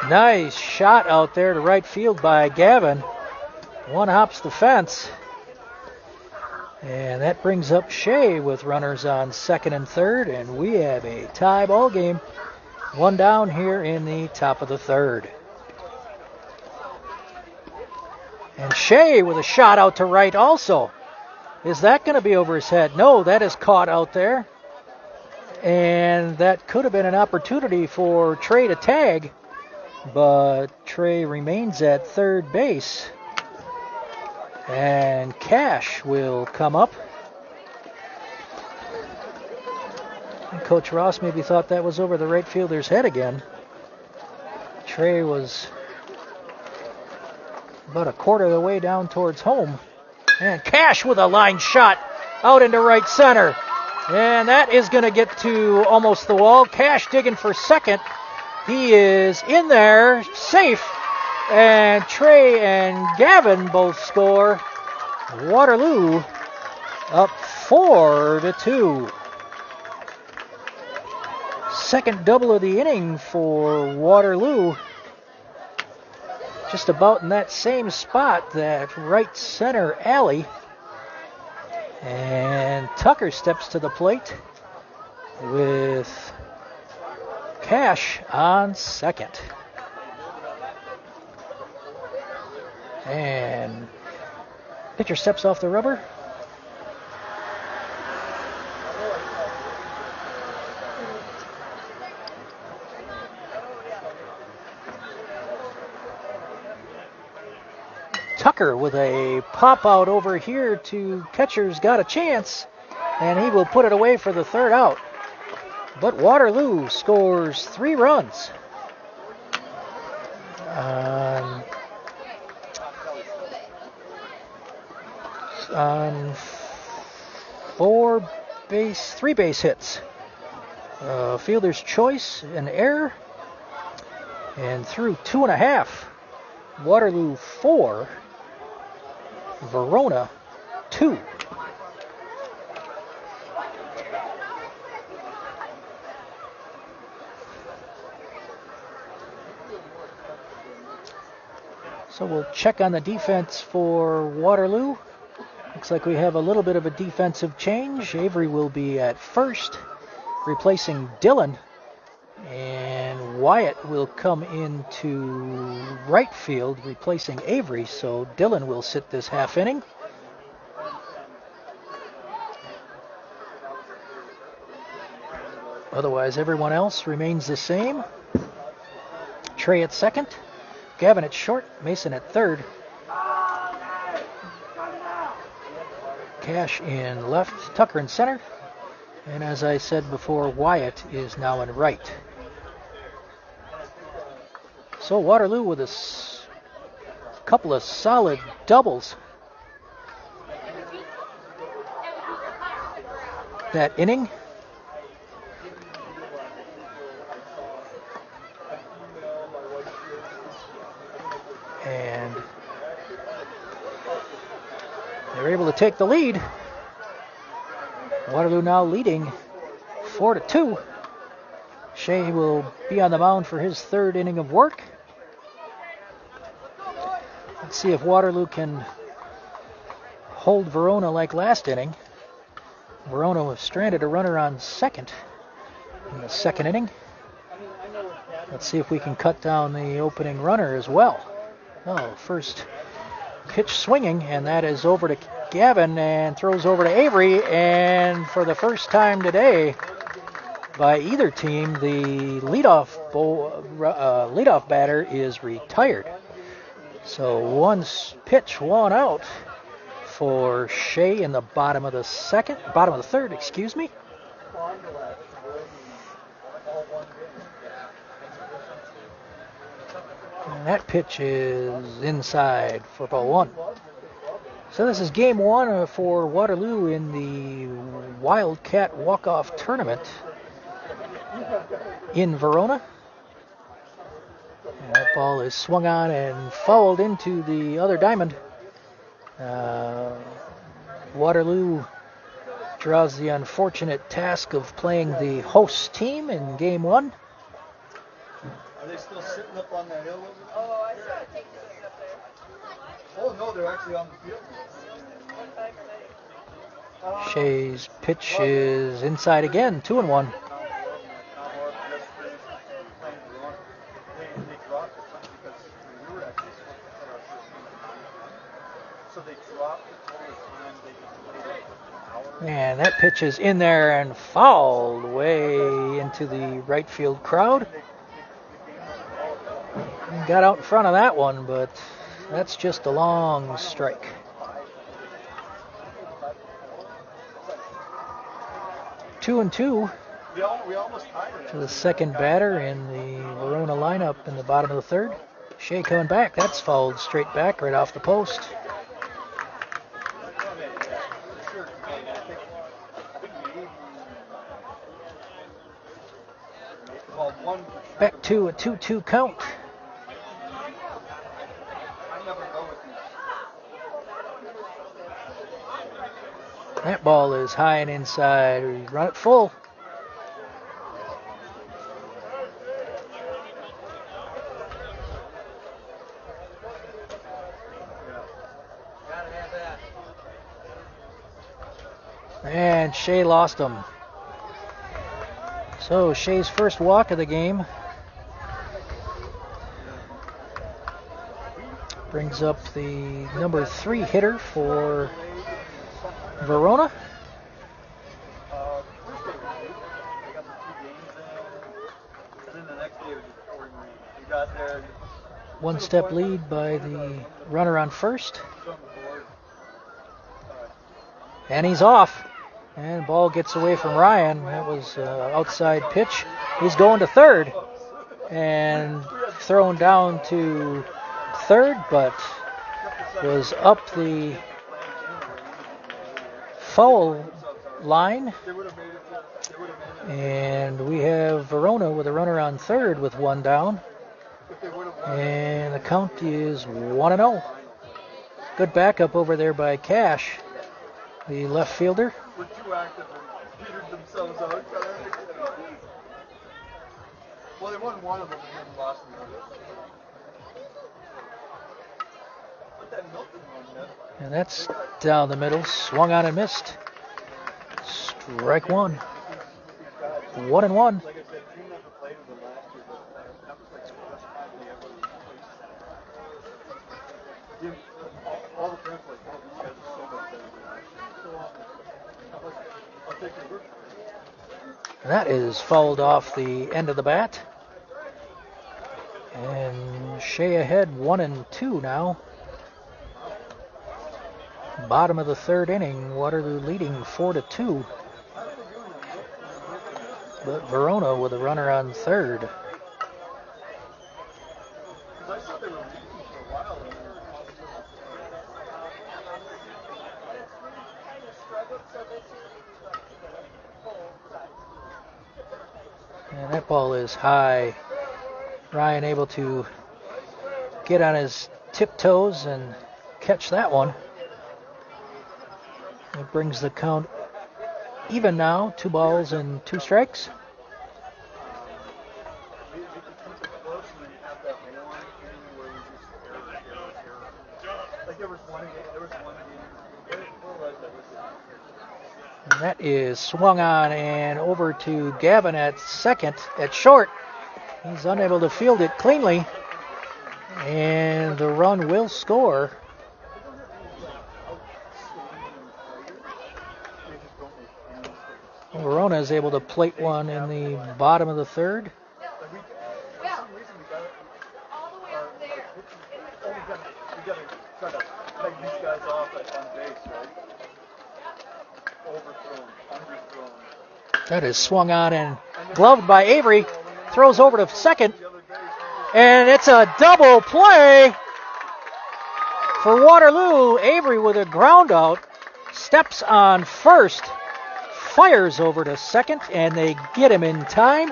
Nice shot out there to right field by Gavin. One hops the fence. And that brings up Shea with runners on second and third, and we have a tie ball game. One down here in the top of the third. And Shea with a shot out to right also. Is that going to be over his head? No, that is caught out there. And that could have been an opportunity for Trey to tag, but Trey remains at third base. And Cash will come up. And Coach Ross maybe thought that was over the right fielder's head again. Trey was about a quarter of the way down towards home. And Cash with a line shot out into right center. And that is going to get to almost the wall. Cash digging for second. He is in there, safe. And Trey and Gavin both score. Waterloo up 4-2. Second double of the inning for Waterloo. Just about in that same spot, that right center alley. And Tucker steps to the plate with Cash on second. And pitcher steps off the rubber. Tucker with a pop out over here to catcher's got a chance, and he will put it away for the third out. But Waterloo scores 3 runs on 3 base hits. Fielder's choice, an error, and through 2.5. Waterloo 4, Verona 2. So we'll check on the defense for Waterloo. Looks like we have a little bit of a defensive change. Avery will be at first, replacing Dylan. And Wyatt will come into right field, replacing Avery. So Dylan will sit this half inning. Otherwise, everyone else remains the same. Trey at second, Gavin at short, Mason at third. Cash in left, Tucker in center. And as I said before, Wyatt is now in right. So Waterloo with a couple of solid doubles that inning. And they're able to take the lead. Waterloo now leading 4-2. Shea will be on the mound for his third inning of work. Let's see if Waterloo can hold Verona like last inning. Verona was stranded a runner on second in the second inning. Let's see if we can cut down the opening runner as well. Oh, first pitch swinging, and that is over to Gavin and throws over to Avery. And for the first time today, by either team, the leadoff batter is retired. So one pitch, 1 out for Shea in the bottom of the third, excuse me. And that pitch is inside for ball 1. So this is game 1 for Waterloo in the Wildcat Walkoff tournament in Verona. And that ball is swung on and fouled into the other diamond. Waterloo draws the unfortunate task of playing the host team in game 1. Are they still sitting up on that hill? Oh, I saw it take the street up there. Oh, no, they're actually on the field. Shea's pitch is inside again, 2-1. And that pitch is in there and fouled way into the right field crowd. Got out in front of that one, but that's just a long strike. Two and two We almost tied it. To the second batter in the Verona lineup in the bottom of the third. Shea coming back. That's fouled straight back right off the post. Back to a 2-2 count. That ball is high and inside. We run it full. And Shea lost him. So Shea's first walk of the game brings up the number 3 hitter for Verona. One step lead by the runner on first. And he's off. And ball gets away from Ryan. That was outside pitch. He's going to third. And thrown down to third, but was up the foul line. And we have Verona with a runner on third with one down. And the count is 1-0. Good backup over there by Cash, the left fielder. We're too active and petered themselves out. Well, they won one of them and then lost the other. And that's down the middle. Swung on and missed. Strike one. 1-1. And that is fouled off the end of the bat. And Shea ahead 1-2 now. Bottom of the third inning, Waterloo leading 4-2. But Verona with a runner on third. And that ball is high. Ryan able to get on his tiptoes and catch that one. It brings the count even now, 2 balls and 2 strikes. And that is swung on and over to Gavin at second, at short. He's unable to field it cleanly. And the run will score. Verona is able to plate one in the bottom of the third. That is swung on and gloved by Avery. Throws over to second. And it's a double play for Waterloo. Avery with a ground out. Steps on first. Fires over to second. And they get him in time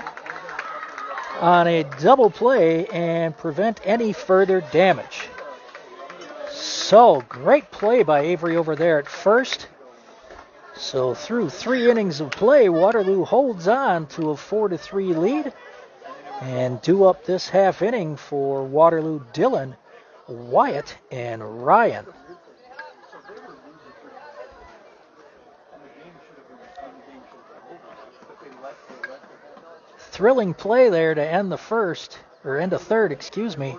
on a double play and prevent any further damage. So, great play by Avery over there at first. So through 3 innings of play, Waterloo holds on to a 4-3 lead. And due up this half inning for Waterloo, Dylan, Wyatt, and Ryan. Thrilling play there to end the first, or end the third, excuse me.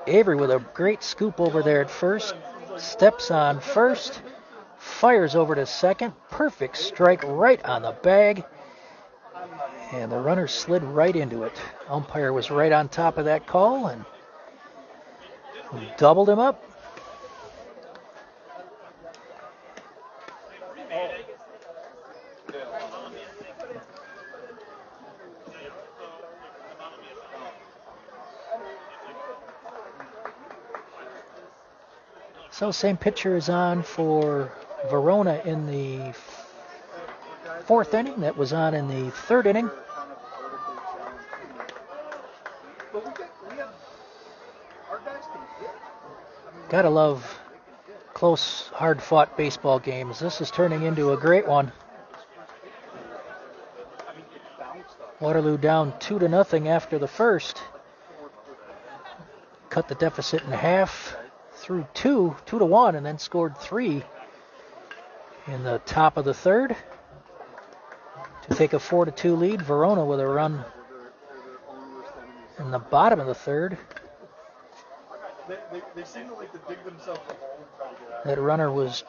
Avery with a great scoop over there at first. Steps on first, fires over to second, perfect strike right on the bag, and the runner slid right into it. Umpire was right on top of that call and doubled him up. So same pitcher is on for Verona in the fourth inning. That was on in the third inning. Gotta love close, hard-fought baseball games. This is turning into a great one. Waterloo down 2-0 after the first. Cut the deficit in half through 2-1, and then scored 3 in the top of the third to take a 4-2 lead. Verona with a run in the bottom of the third. They seem to like to dig themselves a hole and try to get out. That runner was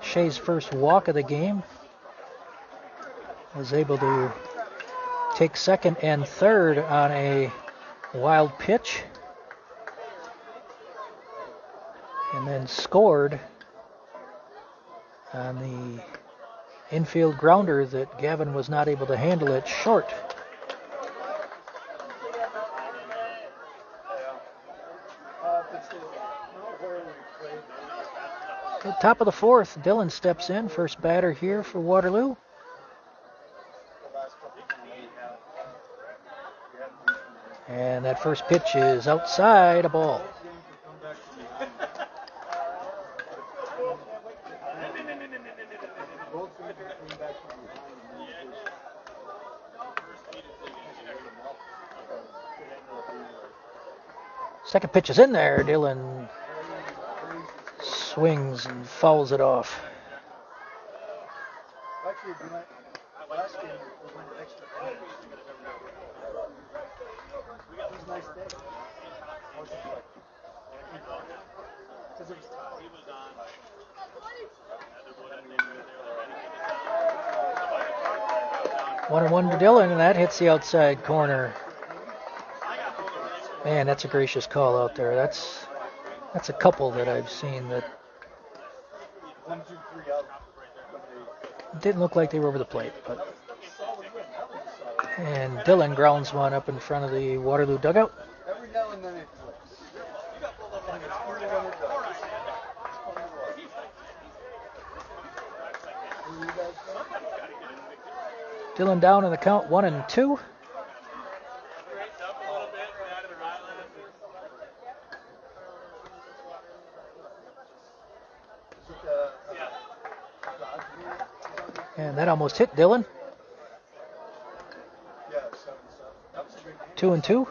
Shea's first walk of the game. Was able to take second and third on a wild pitch. And then scored on the infield grounder that Gavin was not able to handle it short. At top of the fourth, Dylan steps in, first batter here for Waterloo. And that first pitch is outside, a ball. Second pitch is in there. Dylan swings and fouls it off. Actually, last game we went extra innings. It was a nice day. Because it was tied. 1-1 to Dylan, and that hits the outside corner. Man, that's a gracious call out there. That's a couple that I've seen that 1, 2, 3 out. didn't look like they were over the plate, but. And Dylan grounds one up in front of the Waterloo dugout. Every now and then it flips. And it's cool when it does. Dylan down in the count, 1-2. And that almost hit Dylan. 2-2.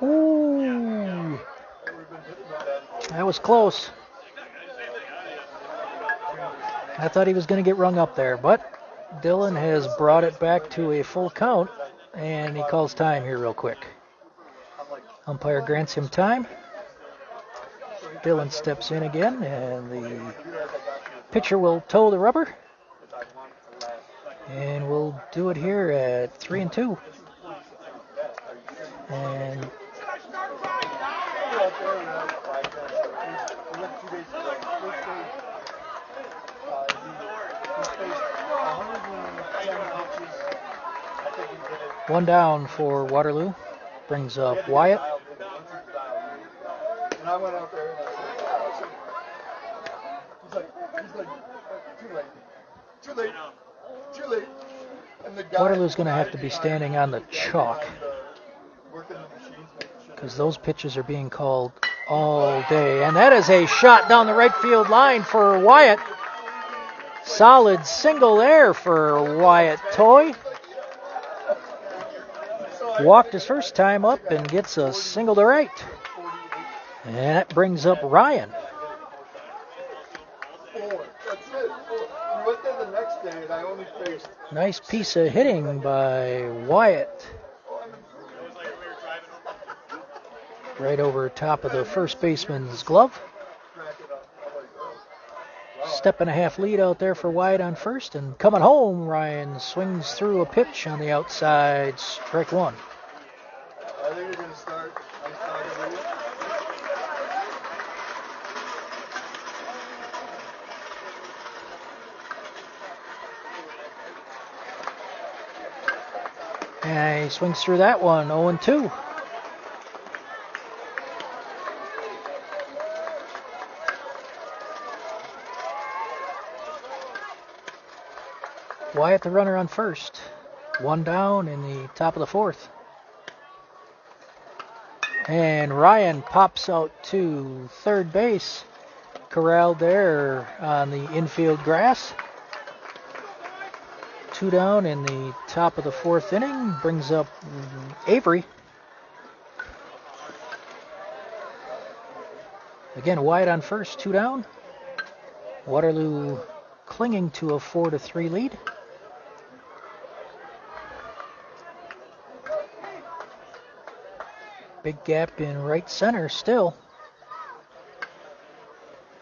Ooh, that was close. I thought he was going to get rung up there, but Dylan has brought it back to a full count, and he calls time here real quick. Umpire grants him time. Dylan steps in again, and the pitcher will toe the rubber. And we'll do it here at 3-2. And one down for Waterloo. Brings up Wyatt. And I went out there and I said, he's like, too late. And the guy, Waterloo's going to have to be standing on the chalk because those pitches are being called all day. And that is a shot down the right field line for Wyatt. Solid single there for Wyatt Toy. Walked his first time up and gets a single to right. And that brings up Ryan. Nice piece of hitting by Wyatt. Right over top of the first baseman's glove. step and a half lead out there for Wyatt on first. And coming home, Ryan swings through a pitch on the outside. Strike one. I think you're going to start. I started with you. And he swings through that one, 0-2. Wyatt the runner on first. One down in the top of the fourth. And Ryan pops out to third base. Corralled there on the infield grass. Two down in the top of the fourth inning. Brings up Avery. Again, Wyatt on first, two down. Waterloo clinging to a 4-3 lead. Big gap in right center still.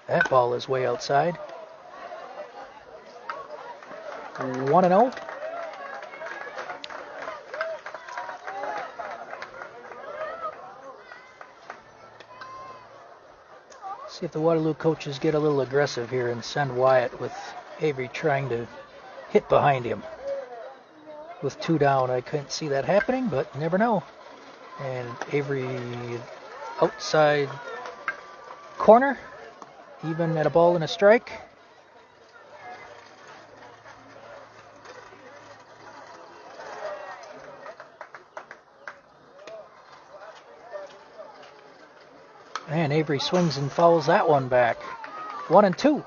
That ball is way outside. 1-0. See if the Waterloo coaches get a little aggressive here and send Wyatt with Avery trying to hit behind him. With two down, I couldn't see that happening, but you never know. And Avery outside corner, even at a ball and a strike. And Avery swings and fouls that one back. 1-2.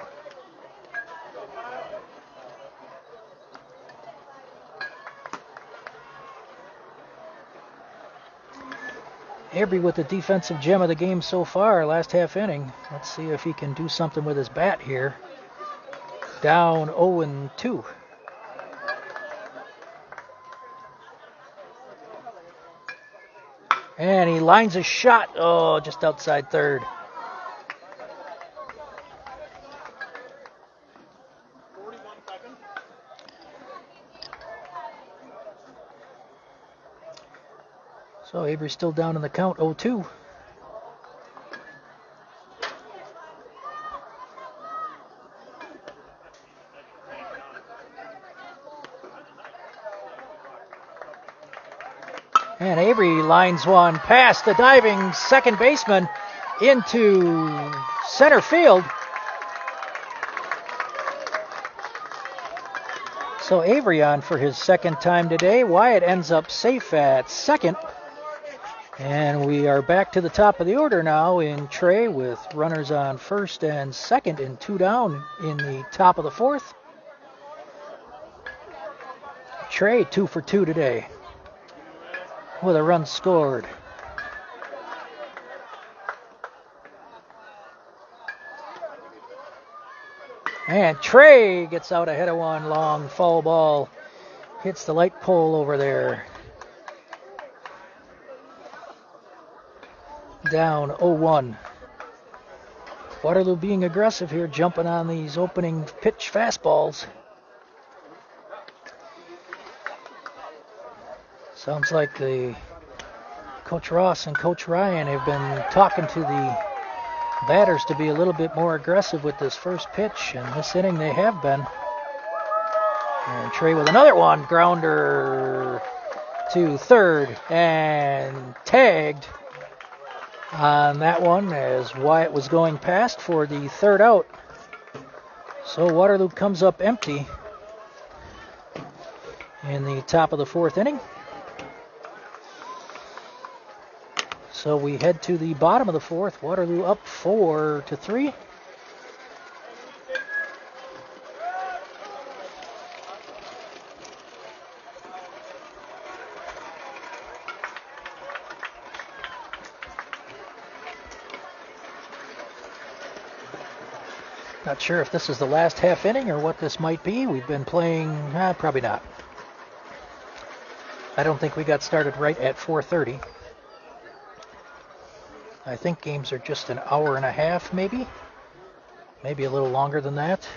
Avery with the defensive gem of the game so far, last half inning. Let's see if he can do something with his bat here. Down 0-2. And he lines a shot. Oh, just outside third. So Avery's still down in the count, 0-2. And Avery lines one past the diving second baseman into center field. So Avery on for his second time today. Wyatt ends up safe at second. And we are back to the top of the order now in Trey with runners on first and second and two down in the top of the fourth. Trey 2 for 2 today with a run scored. And Trey gets out ahead of one, long foul ball. Hits the light pole over there. Down 0-1. Waterloo being aggressive here, jumping on these opening pitch fastballs. Sounds like the Coach Ross and Coach Ryan have been talking to the batters to be a little bit more aggressive with this first pitch, and this inning they have been. And Trey with another one, grounder to third, and tagged on that one as Wyatt was going past for the third out. So Waterloo comes up empty in the top of the fourth inning. So we head to the bottom of the fourth. Waterloo up 4-3. Not sure if this is the last half inning or what this might be. We've been playing, probably not. I don't think we got started right at 4:30. I think games are just an hour and a half, maybe. maybe a little longer than that.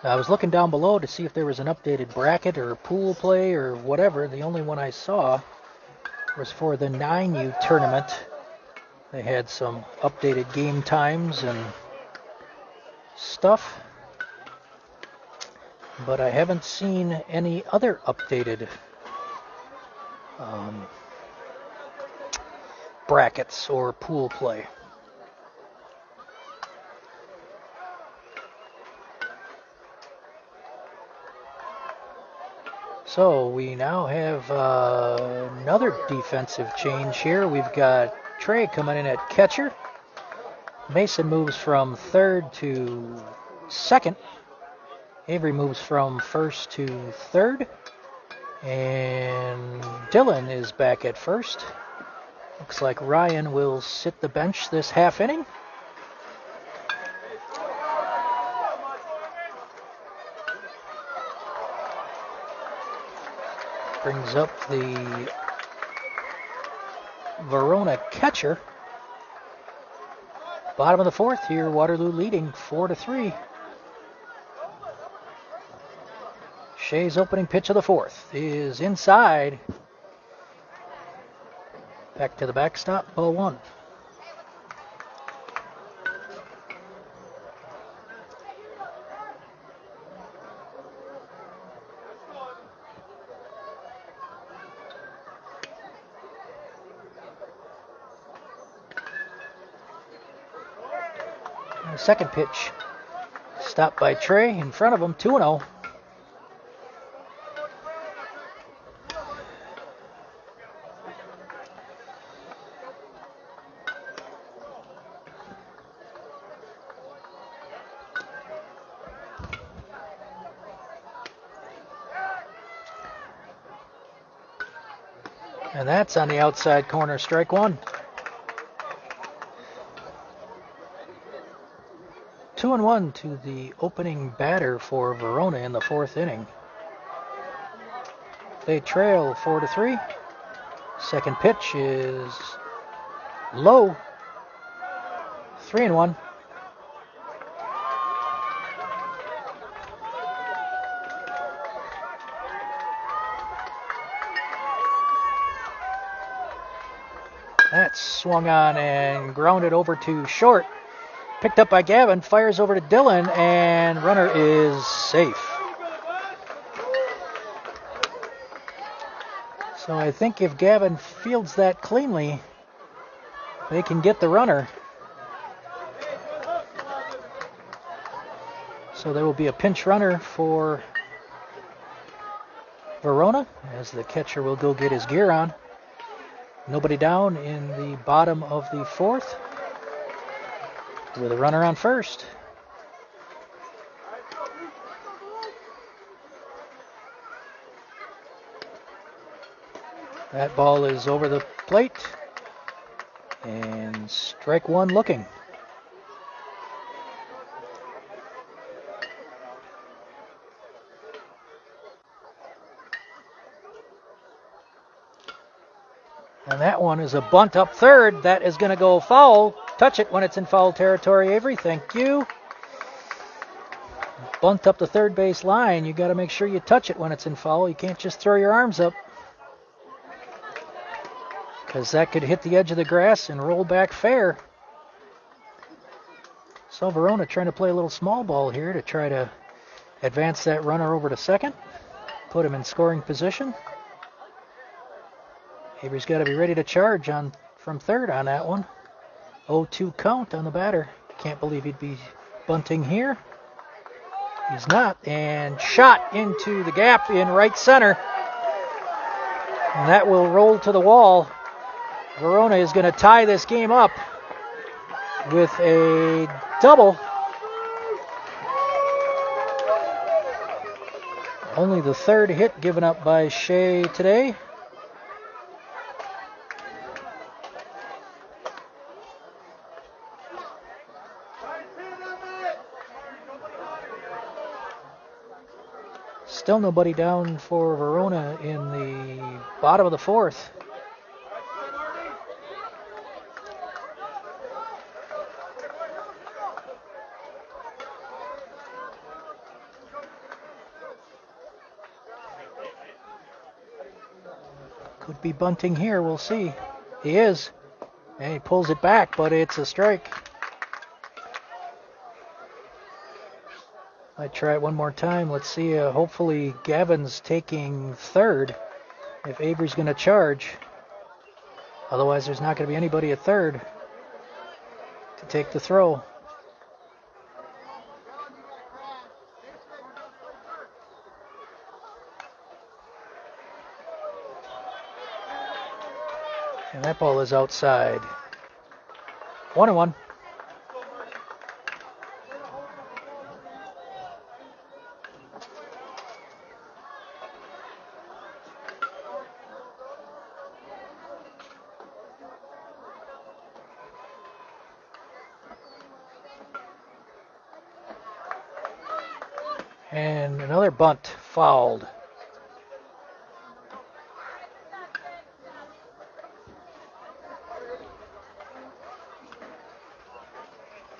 I was looking down below to see if there was an updated bracket or pool play or whatever. The only one I saw was for the 9U tournament. They had some updated game times and stuff, but I haven't seen any other updated brackets or pool play. So we now have another defensive change here. We've got Trey coming in at catcher. Mason moves from third to second. Avery moves from first to third. And Dylan is back at first. Looks like Ryan will sit the bench this half inning. Brings up the Verona catcher. Bottom of the fourth here, Waterloo leading 4-3. Shea's opening pitch of the fourth is inside. Back to the backstop, ball one. Second pitch. Stopped by Trey. In front of him, 2-0. And that's on the outside corner, strike one. 2-1 to the opening batter for Verona in the fourth inning. They trail 4-3. Second pitch is low. 3-1. That's swung on and grounded over to short. Picked up by Gavin, fires over to Dylan, and runner is safe. So I think if Gavin fields that cleanly, they can get the runner. So there will be a pinch runner for Verona, as the catcher will go get his gear on. Nobody down in the bottom of the fourth, with a runner on first. That ball is over the plate, and strike one looking. And that one is a bunt up third. That is going to go foul. Touch it when it's in foul territory, Avery. Thank you. Bunt up the third base line. You got to make sure you touch it when it's in foul. You can't just throw your arms up, because that could hit the edge of the grass and roll back fair. So Verona trying to play a little small ball here to try to advance that runner over to second, put him in scoring position. Avery's got to be ready to charge on from third on that one. 0-2 count on the batter. Can't believe he'd be bunting here. He's not. And shot into the gap in right center. And that will roll to the wall. Verona is going to tie this game up with a double. Only the third hit given up by Shea today. Still nobody down for Verona in the bottom of the fourth. Could be bunting here. We'll see. He is. And he pulls it back, but it's a strike. Might try it one more time. Let's see. Hopefully Gavin's taking third if Avery's going to charge. Otherwise, there's not going to be anybody at third to take the throw. And that ball is outside. 1-1. And another bunt fouled.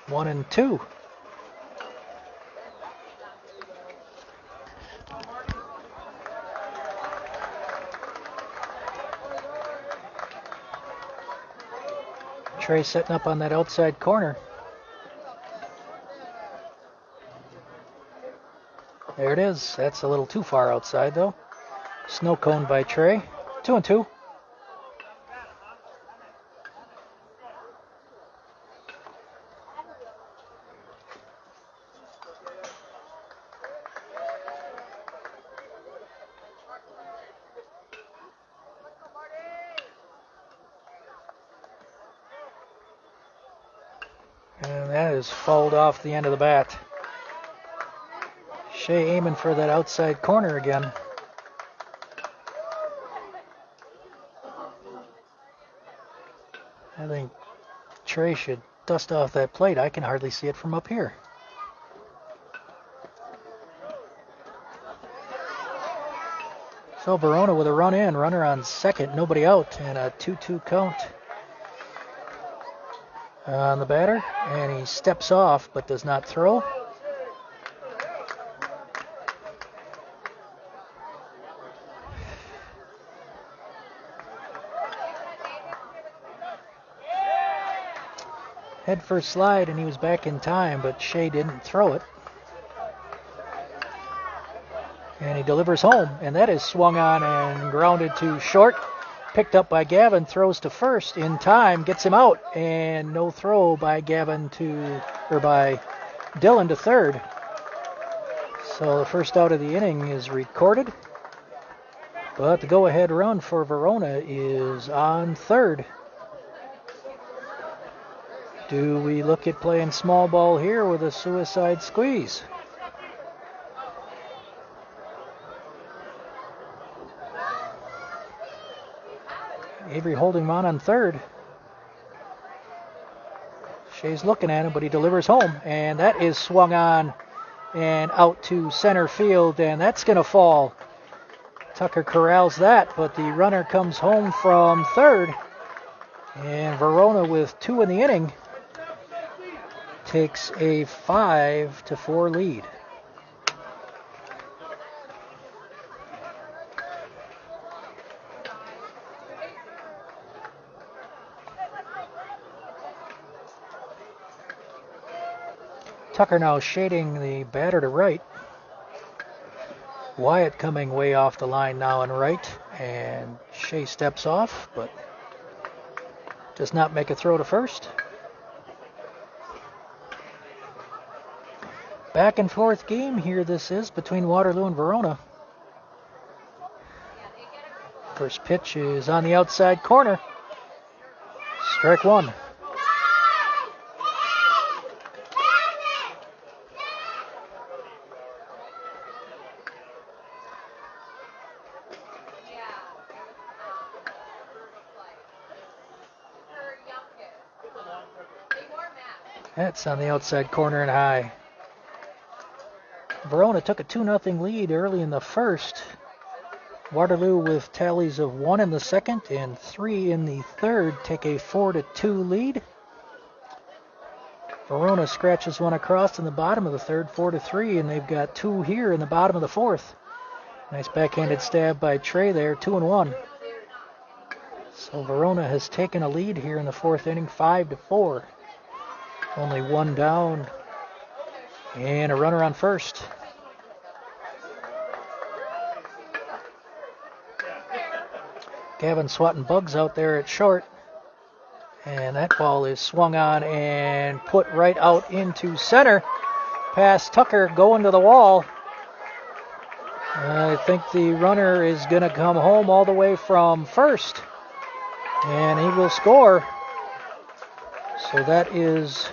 One and two. Trey setting up on that outside corner. There it is. That's a little too far outside, though. Snow cone by Trey. 2-2. And that is fouled off the end of the bat. Shea aiming for that outside corner again. I think Trey should dust off that plate. I can hardly see it from up here. So Verona with a run in, runner on second, nobody out, and a 2-2 count on the batter. And he steps off but does not throw. Head first slide, and he was back in time, but Shea didn't throw it. And he delivers home, and that is swung on and grounded to short. Picked up by Gavin, throws to first in time, gets him out, and no throw by by Dylan to third. So the first out of the inning is recorded, but the go-ahead run for Verona is on third. Do we look at playing small ball here with a suicide squeeze? Avery holding him on third. Shea's looking at him, but he delivers home, and that is swung on and out to center field, and that's going to fall. Tucker corrals that, but the runner comes home from third, and Verona with two in the inning takes a 5-4 lead. Tucker now shading the batter to right. Wyatt coming way off the line now and right, and Shea steps off, but does not make a throw to first. Back and forth game here this is between Waterloo and Verona. First pitch is on the outside corner. Strike one. That's on the outside corner and high. Verona took a 2-0 lead early in the first. Waterloo with tallies of 1 in the second and 3 in the third take a 4-2 lead. Verona scratches one across in the bottom of the third, 4-3, and they've got 2 here in the bottom of the fourth. Nice backhanded stab by Trey there, 2-1. So Verona has taken a lead here in the fourth inning, 5-4. Only one down and a runner on first. Gavin swatting bugs out there at short. And that ball is swung on and put right out into center. Past Tucker, going to the wall. I think the runner is going to come home all the way from first. And he will score. So that is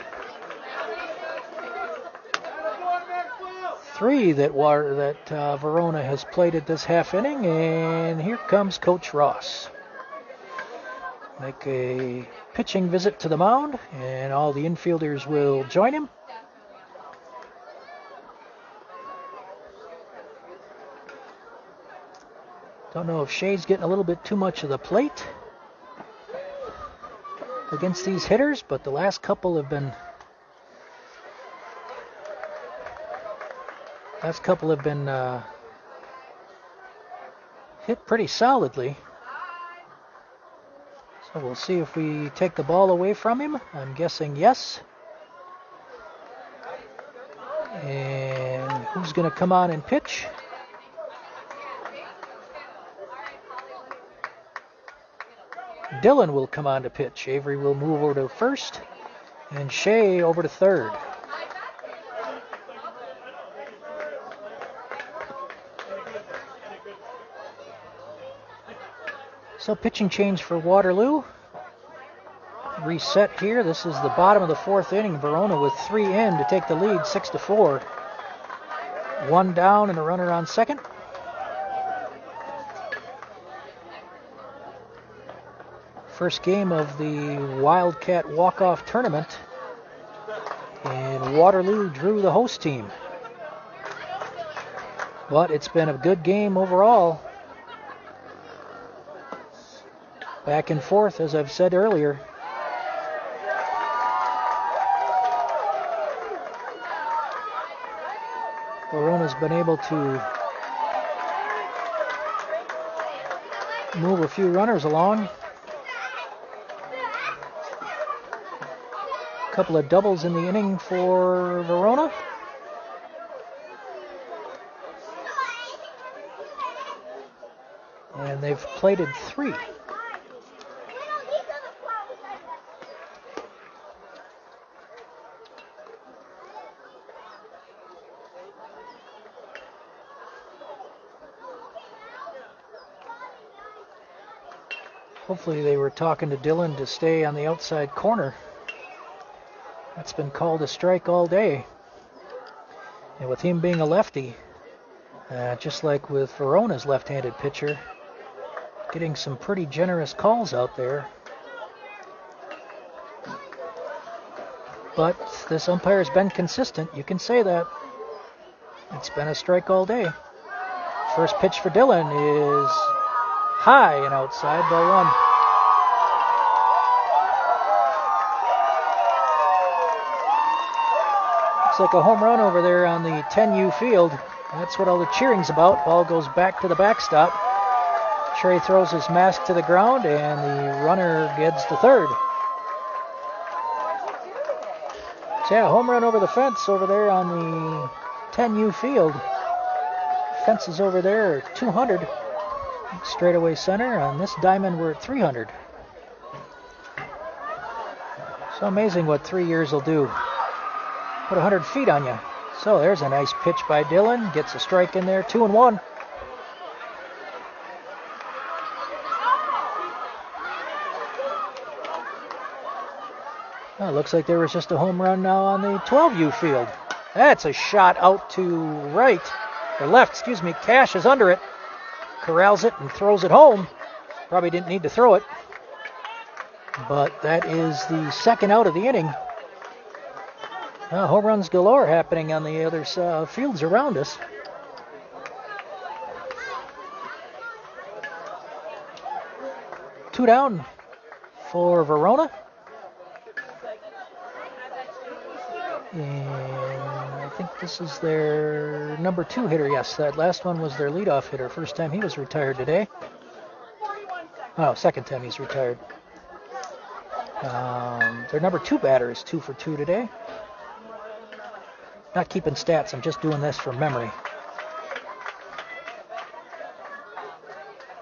3 that Verona has played at this half inning. And here comes Coach Ross. Make a pitching visit to the mound, and all the infielders will join him. Don't know if Shea's getting a little bit too much of the plate against these hitters, but the last couple have been hit pretty solidly. So we'll see if we take the ball away from him. I'm guessing yes. And who's going to come on and pitch? Dylan will come on to pitch. Avery will move over to first, and Shea over to third. So pitching change for Waterloo. Reset here. This is the bottom of the fourth inning. Verona with 3 in to take the lead, 6-4. 1 down and a runner on second. First game of the Wildcat Walkoff tournament. And Waterloo drew the host team. But it's been a good game overall. Back and forth, as I've said earlier. Verona's been able to move a few runners along. A couple of doubles in the inning for Verona. And they've plated 3. Hopefully they were talking to Dylan to stay on the outside corner. That's been called a strike all day. And with him being a lefty, just like with Verona's left-handed pitcher, getting some pretty generous calls out there. But this umpire's been consistent. You can say that. It's been a strike all day. First pitch for Dylan is high and outside, ball 1. Looks like a home run over there on the 10U field. That's what all the cheering's about. Ball goes back to the backstop. Trey throws his mask to the ground, and the runner gets to third. So yeah, home run over the fence over there on the 10U field. Fence is over there at 200. Straightaway center. On this diamond, we're at 300. So amazing what 3 years will do. Put 100 feet on you. So there's a nice pitch by Dylan. Gets a strike in there. 2-1. Well, looks like there was just a home run now on the 12U field. That's a shot out to right. Or left, excuse me. Cash is under it. Corrals it and throws it home. Probably didn't need to throw it. But that is the second out of the inning. Home runs galore happening on the other fields around us. Two down for Verona. And I think this is their number 2 hitter. Yes, that last one was their leadoff hitter. First time he was retired today. 41 seconds. Oh, second time he's retired. Their number 2 batter is 2 for 2 today. Not keeping stats, I'm just doing this from memory.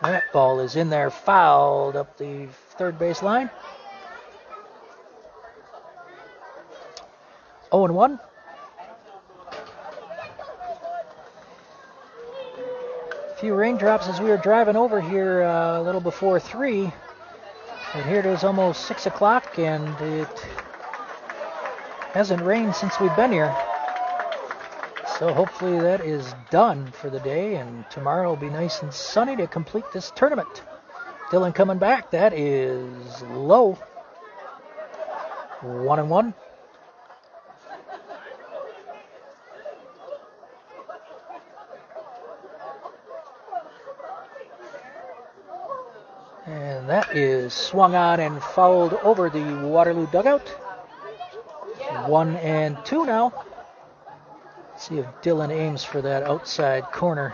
That ball is in there, fouled up the third base line. 0-1. A few raindrops as we were driving over here a little before 3. And here it is almost 6 o'clock, and it hasn't rained since we've been here. So hopefully that is done for the day, and tomorrow will be nice and sunny to complete this tournament. Dylan coming back. That is low. 1-1. And that is swung on and fouled over the Waterloo dugout. 1-2 now. See if Dylan aims for that outside corner.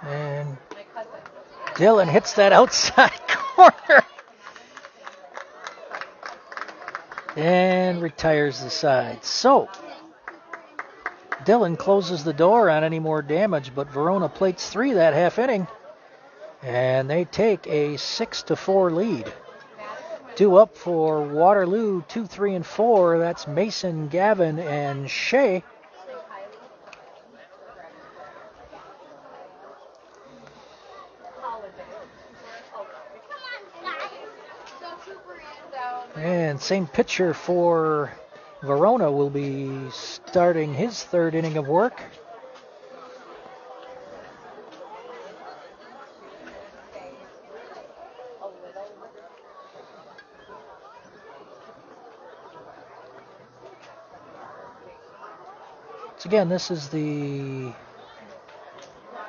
And Dylan hits that outside corner. And retires the side. So, Dylan closes the door on any more damage, but Verona plates 3 that half inning. And they take a 6-4 lead. 2 up for Waterloo, 2, 3, and 4. That's Mason, Gavin, and Shea. And same pitcher for Verona will be starting his third inning of work. So again, this is the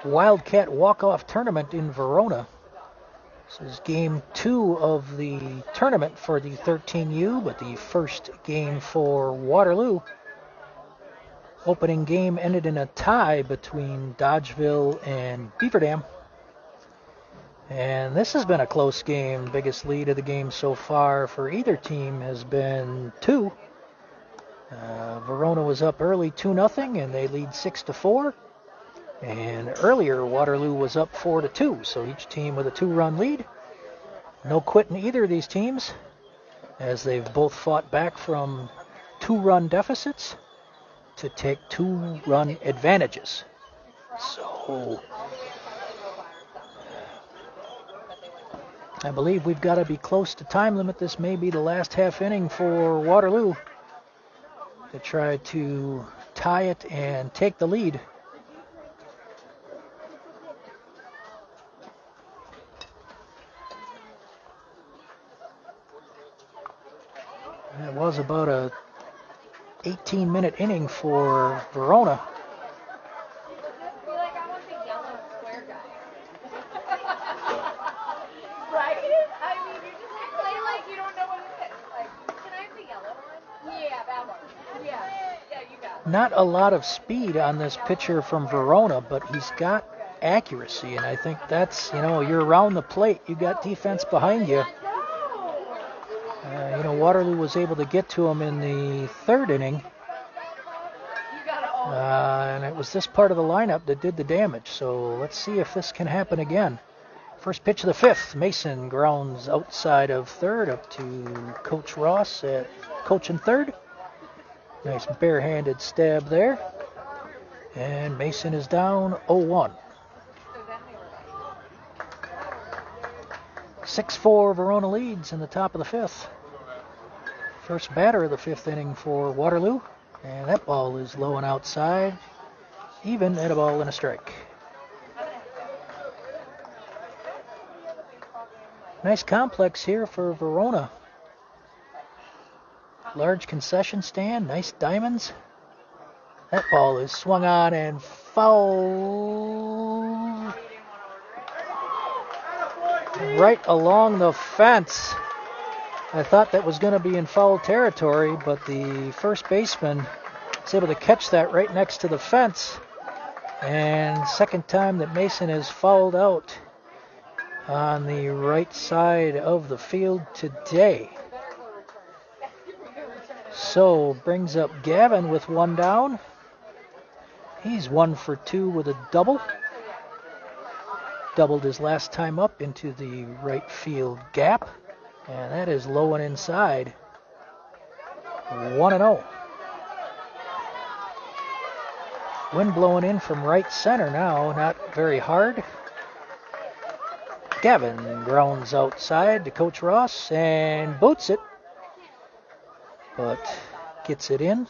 Wildcat Walkoff tournament in Verona. This is game 2 of the tournament for the 13U, but the first game for Waterloo. Opening game ended in a tie between Dodgeville and Beaverdam. And this has been a close game. Biggest lead of the game so far for either team has been 2. Verona was up early 2-0, and they lead 6-4. And earlier, Waterloo was up 4-2, so each team with a 2-run lead. No quitting either of these teams, as they've both fought back from 2-run deficits to take 2-run advantages. So, I believe we've got to be close to time limit. This may be the last half inning for Waterloo to try to tie it and take the lead. It was about a 18-minute inning for Verona. Not a lot of speed on this pitcher from Verona, but he's got accuracy, and I think that's, you're around the plate, you got defense behind you. Waterloo was able to get to him in the third inning, and it was this part of the lineup that did the damage. So let's see if this can happen again. First pitch of the 5th, Mason grounds outside of third up to Coach Ross at coach in third. Nice barehanded stab there, and Mason is down 0-1. 6-4 Verona leads in the top of the 5th. First batter of the 5th inning for Waterloo, and that ball is low and outside, even at a ball and a strike. Nice complex here for Verona. Large concession stand, nice diamonds. That ball is swung on and fouled right along the fence. I thought that was going to be in foul territory, but the first baseman was able to catch that right next to the fence. And second time that Mason has fouled out on the right side of the field today. So brings up Gavin with one down. He's 1 for 2 with a double. Doubled his last time up into the right field gap. And that is low and inside. 1-0. Wind blowing in from right center now, not very hard. Gavin grounds outside to Coach Ross and boots it, but gets it in.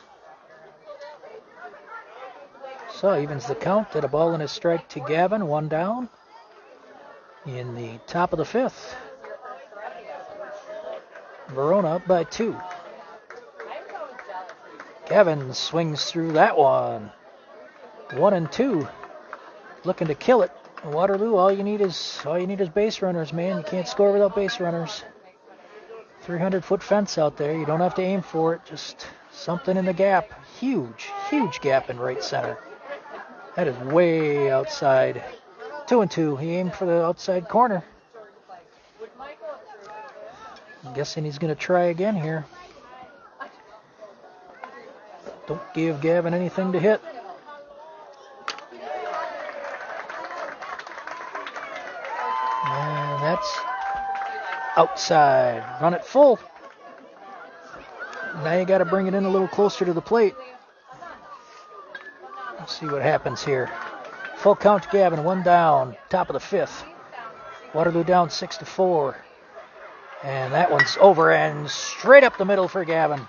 So evens the count at a ball and a strike to Gavin, one down in the top of the fifth. Verona up by 2. Gavin swings through that one. 1-2. Looking to kill it. Waterloo, all you need is base runners, man. You can't score without base runners. 300-foot fence out there. You don't have to aim for it. Just something in the gap. Huge gap in right center. That is way outside. 2-2. He aimed for the outside corner. I'm guessing he's going to try again here. Don't give Gavin anything to hit. And that's outside. Run it full. Now you got to bring it in a little closer to the plate. Let's see what happens here. Full count to Gavin, one down, top of the fifth. Waterloo down 6-4. And that one's over and straight up the middle for Gavin.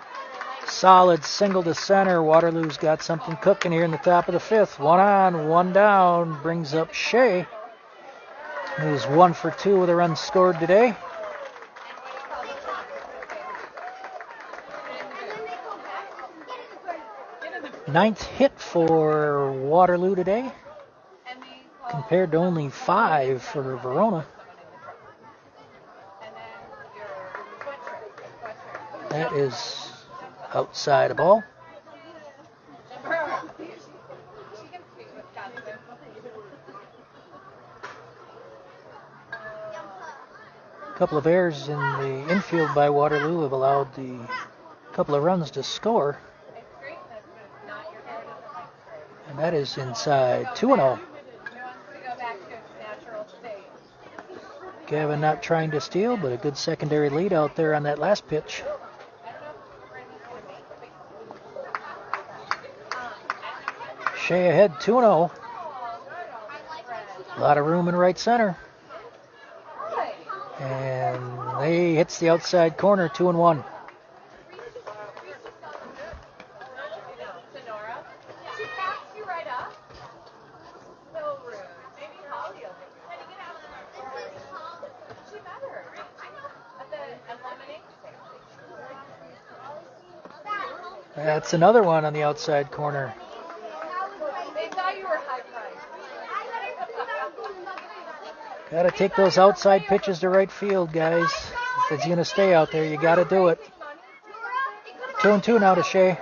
Solid single to center. Waterloo's got something cooking here in the top of the fifth. One on, one down. Brings up Shea, who's 1 for 2 with a run scored today. Ninth hit for Waterloo today, compared to only 5 for Verona. That is outside a ball. A couple of errors in the infield by Waterloo have allowed the couple of runs to score. And that is inside 2-0. Gavin not trying to steal, but a good secondary lead out there on that last pitch. Shea ahead 2-0. A lot of room in right center. And he hits the outside corner, 2-1. That's another one on the outside corner. Got to take those outside pitches to right field, guys. If it's going to stay out there, you got to do it. 2-2 now to Shea.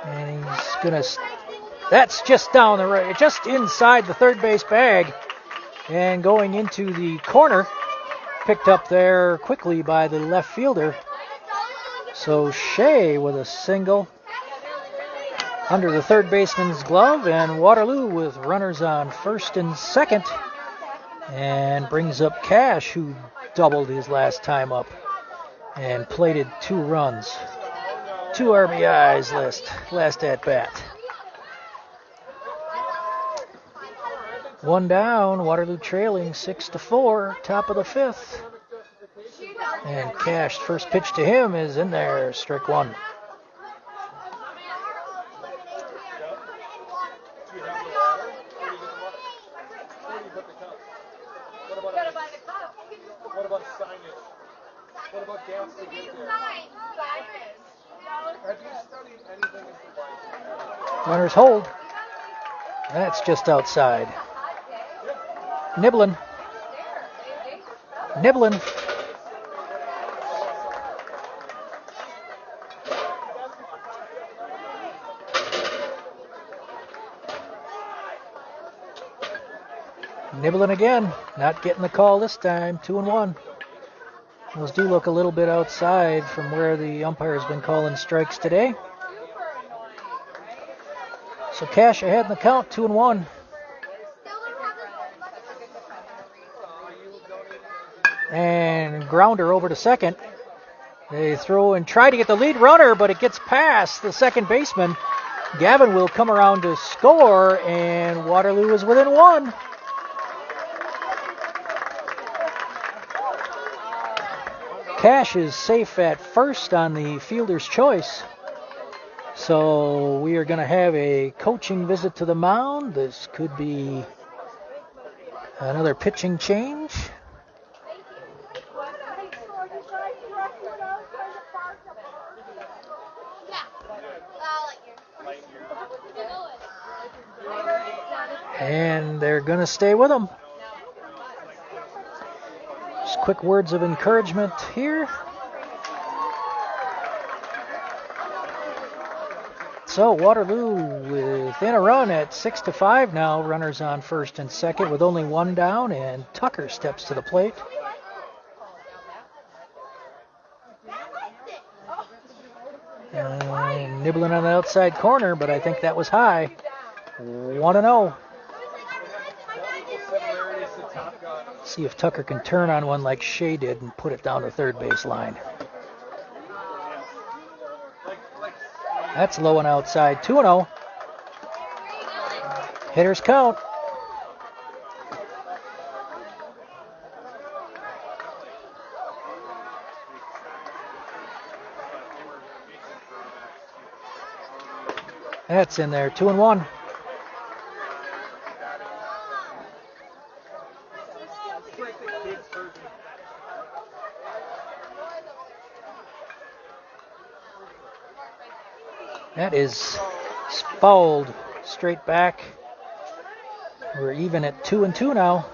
And he's going to... That's just down the right, just inside the third base bag. And going into the corner. Picked up there quickly by the left fielder. So Shea with a single under the third baseman's glove, and Waterloo with runners on first and second, and brings up Cash, who doubled his last time up and plated 2 runs. 2 RBIs last at bat. 1 down, Waterloo trailing 6-4, top of the fifth. And Cash, first pitch to him is in there, strike 1. What about signage? What about gas to get there? Have you studied anything in Runners hold. That's just outside. Nibbling. Nibbling. Nibbling again. Not getting the call this time. 2-1. Those do look a little bit outside from where the umpire has been calling strikes today. So Cash ahead in the count, 2-1. And grounder over to second. They throw and try to get the lead runner, but it gets past the second baseman. Gavin will come around to score, and Waterloo is within one. Cash is safe at first on the fielder's choice. So we are going to have a coaching visit to the mound. This could be another pitching change. And they're going to stay with him. Just quick words of encouragement here. So Waterloo within a run at 6-5 now. Runners on first and second with only one down, and Tucker steps to the plate. And nibbling on the outside corner, but I think that was high. 1-0. See if Tucker can turn on one like Shea did and put it down the third base line. That's low and outside. 2-0. Hitters count. That's in there. 2-1. That is fouled straight back. We're even at 2-2 now.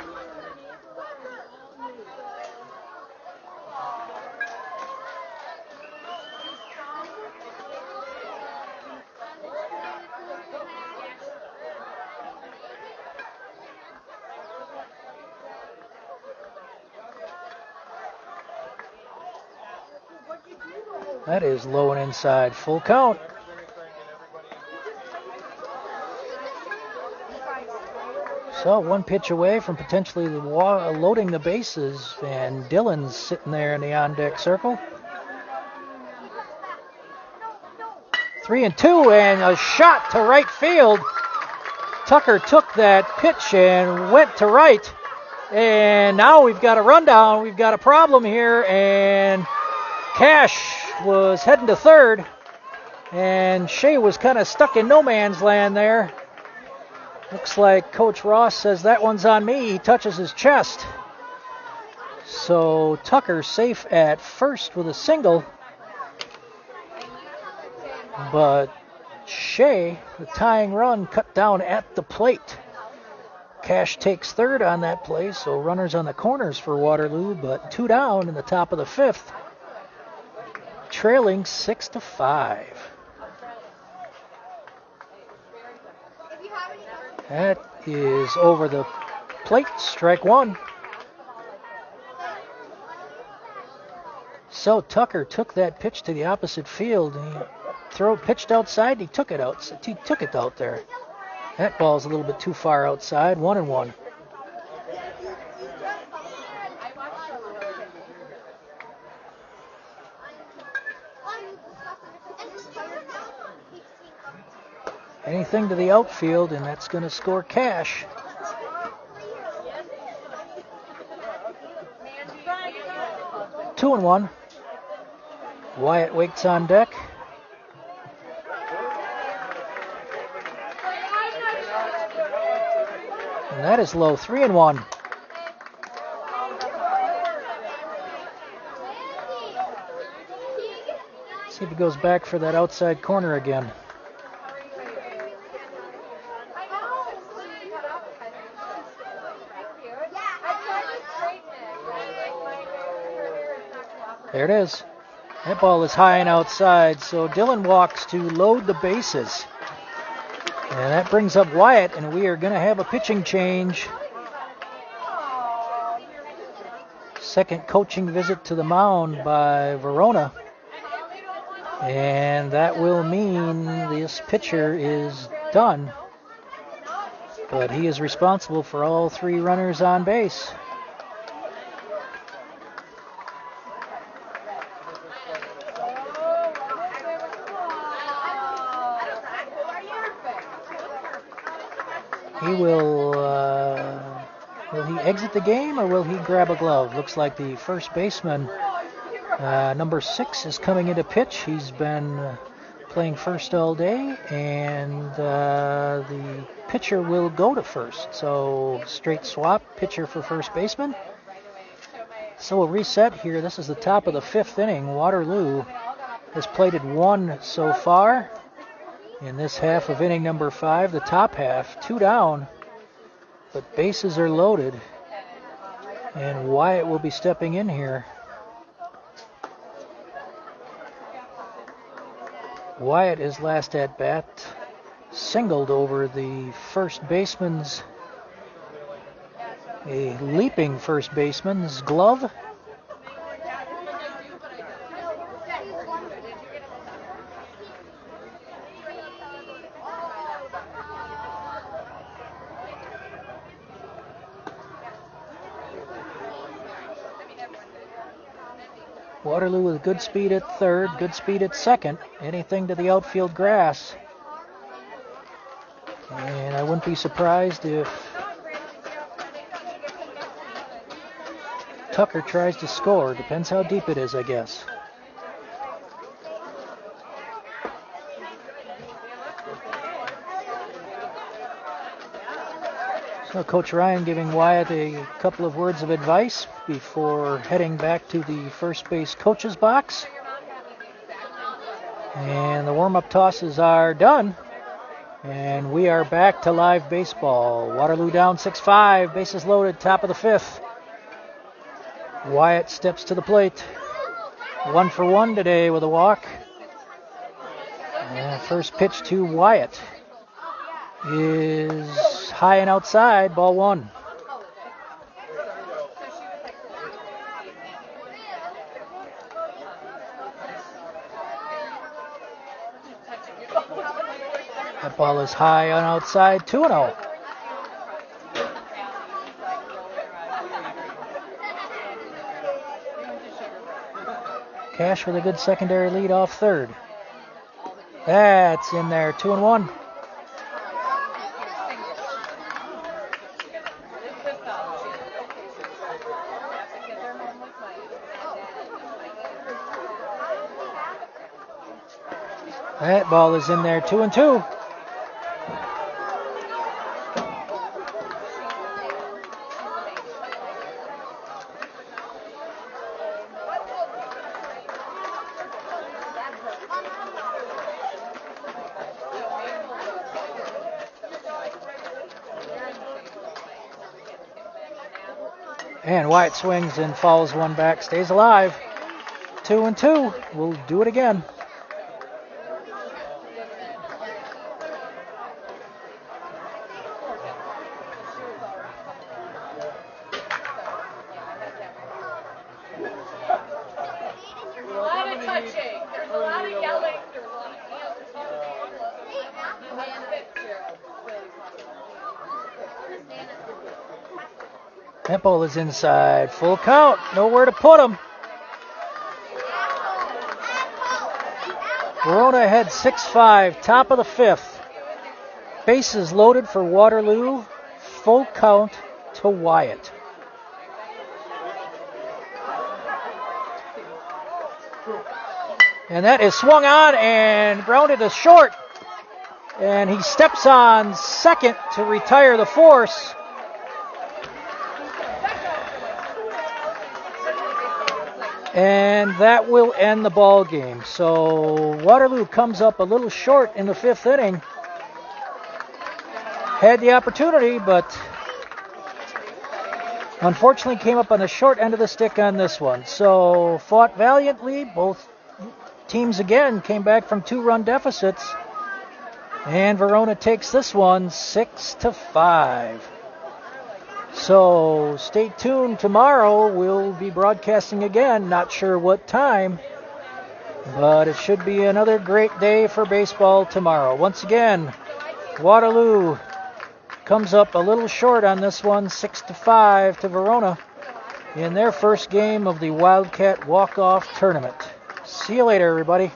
That is low and inside. Full count. So one pitch away from potentially loading the bases, and Dillon's sitting there in the on-deck circle. 3-2, and a shot to right field. Tucker took that pitch and went to right. And now we've got a rundown. We've got a problem here, and Cash was heading to third, and Shea was kind of stuck in no man's land there. Looks like Coach Ross says that one's on me. He touches his chest. So Tucker safe at first with a single. But Shea, the tying run, cut down at the plate. Cash takes third on that play, so runners on the corners for Waterloo, but two down in the top of the fifth. Trailing 6-5. That is over the plate, strike one. So Tucker took that pitch to the opposite field. He pitched outside. He took it out. He took it out there. That ball's a little bit too far outside. 1-1. Anything to the outfield, and that's going to score Cash. Two and one. Wyatt waits on deck. And that is low. 3-1. See if he goes back for that outside corner again. There it is. That ball is high and outside, so Dylan walks to load the bases. And that brings up Wyatt, and we are going to have a pitching change. Second coaching visit to the mound by Verona. And that will mean this pitcher is done. But he is responsible for all 3 runners on base. He will he exit the game or will he grab a glove? Looks like the first baseman, number 6, is coming into pitch. He's been playing first all day, and the pitcher will go to first. So straight swap, pitcher for first baseman. So we'll reset here. This is the top of the 5th inning. Waterloo has plated 1 so far. In this half of inning number 5, the top half, 2 down, but bases are loaded, and Wyatt will be stepping in here. Wyatt is last at bat, singled over the first baseman's, a leaping first baseman's glove. Waterloo with good speed at third, good speed at second. Anything to the outfield grass. And I wouldn't be surprised if Tucker tries to score. Depends how deep it is, I guess. So Coach Ryan giving Wyatt a couple of words of advice before heading back to the first base coach's box. And the warm-up tosses are done. And we are back to live baseball. Waterloo down 6-5, bases loaded, top of the 5th. Wyatt steps to the plate. 1 for 1 today with a walk. And first pitch to Wyatt is high and outside, ball 1. That ball is high and outside, 2-0. Cash with a good secondary lead off third. That's in there, 2-1. That ball is in there, 2-2. And Wyatt swings and fouls one back, stays alive. 2-2. We'll do it again. That ball is inside. Full count. Nowhere to put him. Verona ahead 6-5. Top of the 5th. Bases loaded for Waterloo. Full count to Wyatt. And that is swung on and grounded to short. And he steps on second to retire the force. And that will end the ball game. So Waterloo comes up a little short in the 5th inning. Had the opportunity, but unfortunately came up on the short end of the stick on this one. So fought valiantly. Both teams again came back from 2-run deficits. And Verona takes this one 6-5. So stay tuned. Tomorrow we'll be broadcasting again. Not sure what time, but it should be another great day for baseball tomorrow. Once again, Waterloo comes up a little short on this one, 6-5 to Verona in their first game of the Wildcat Walkoff tournament. See you later, everybody.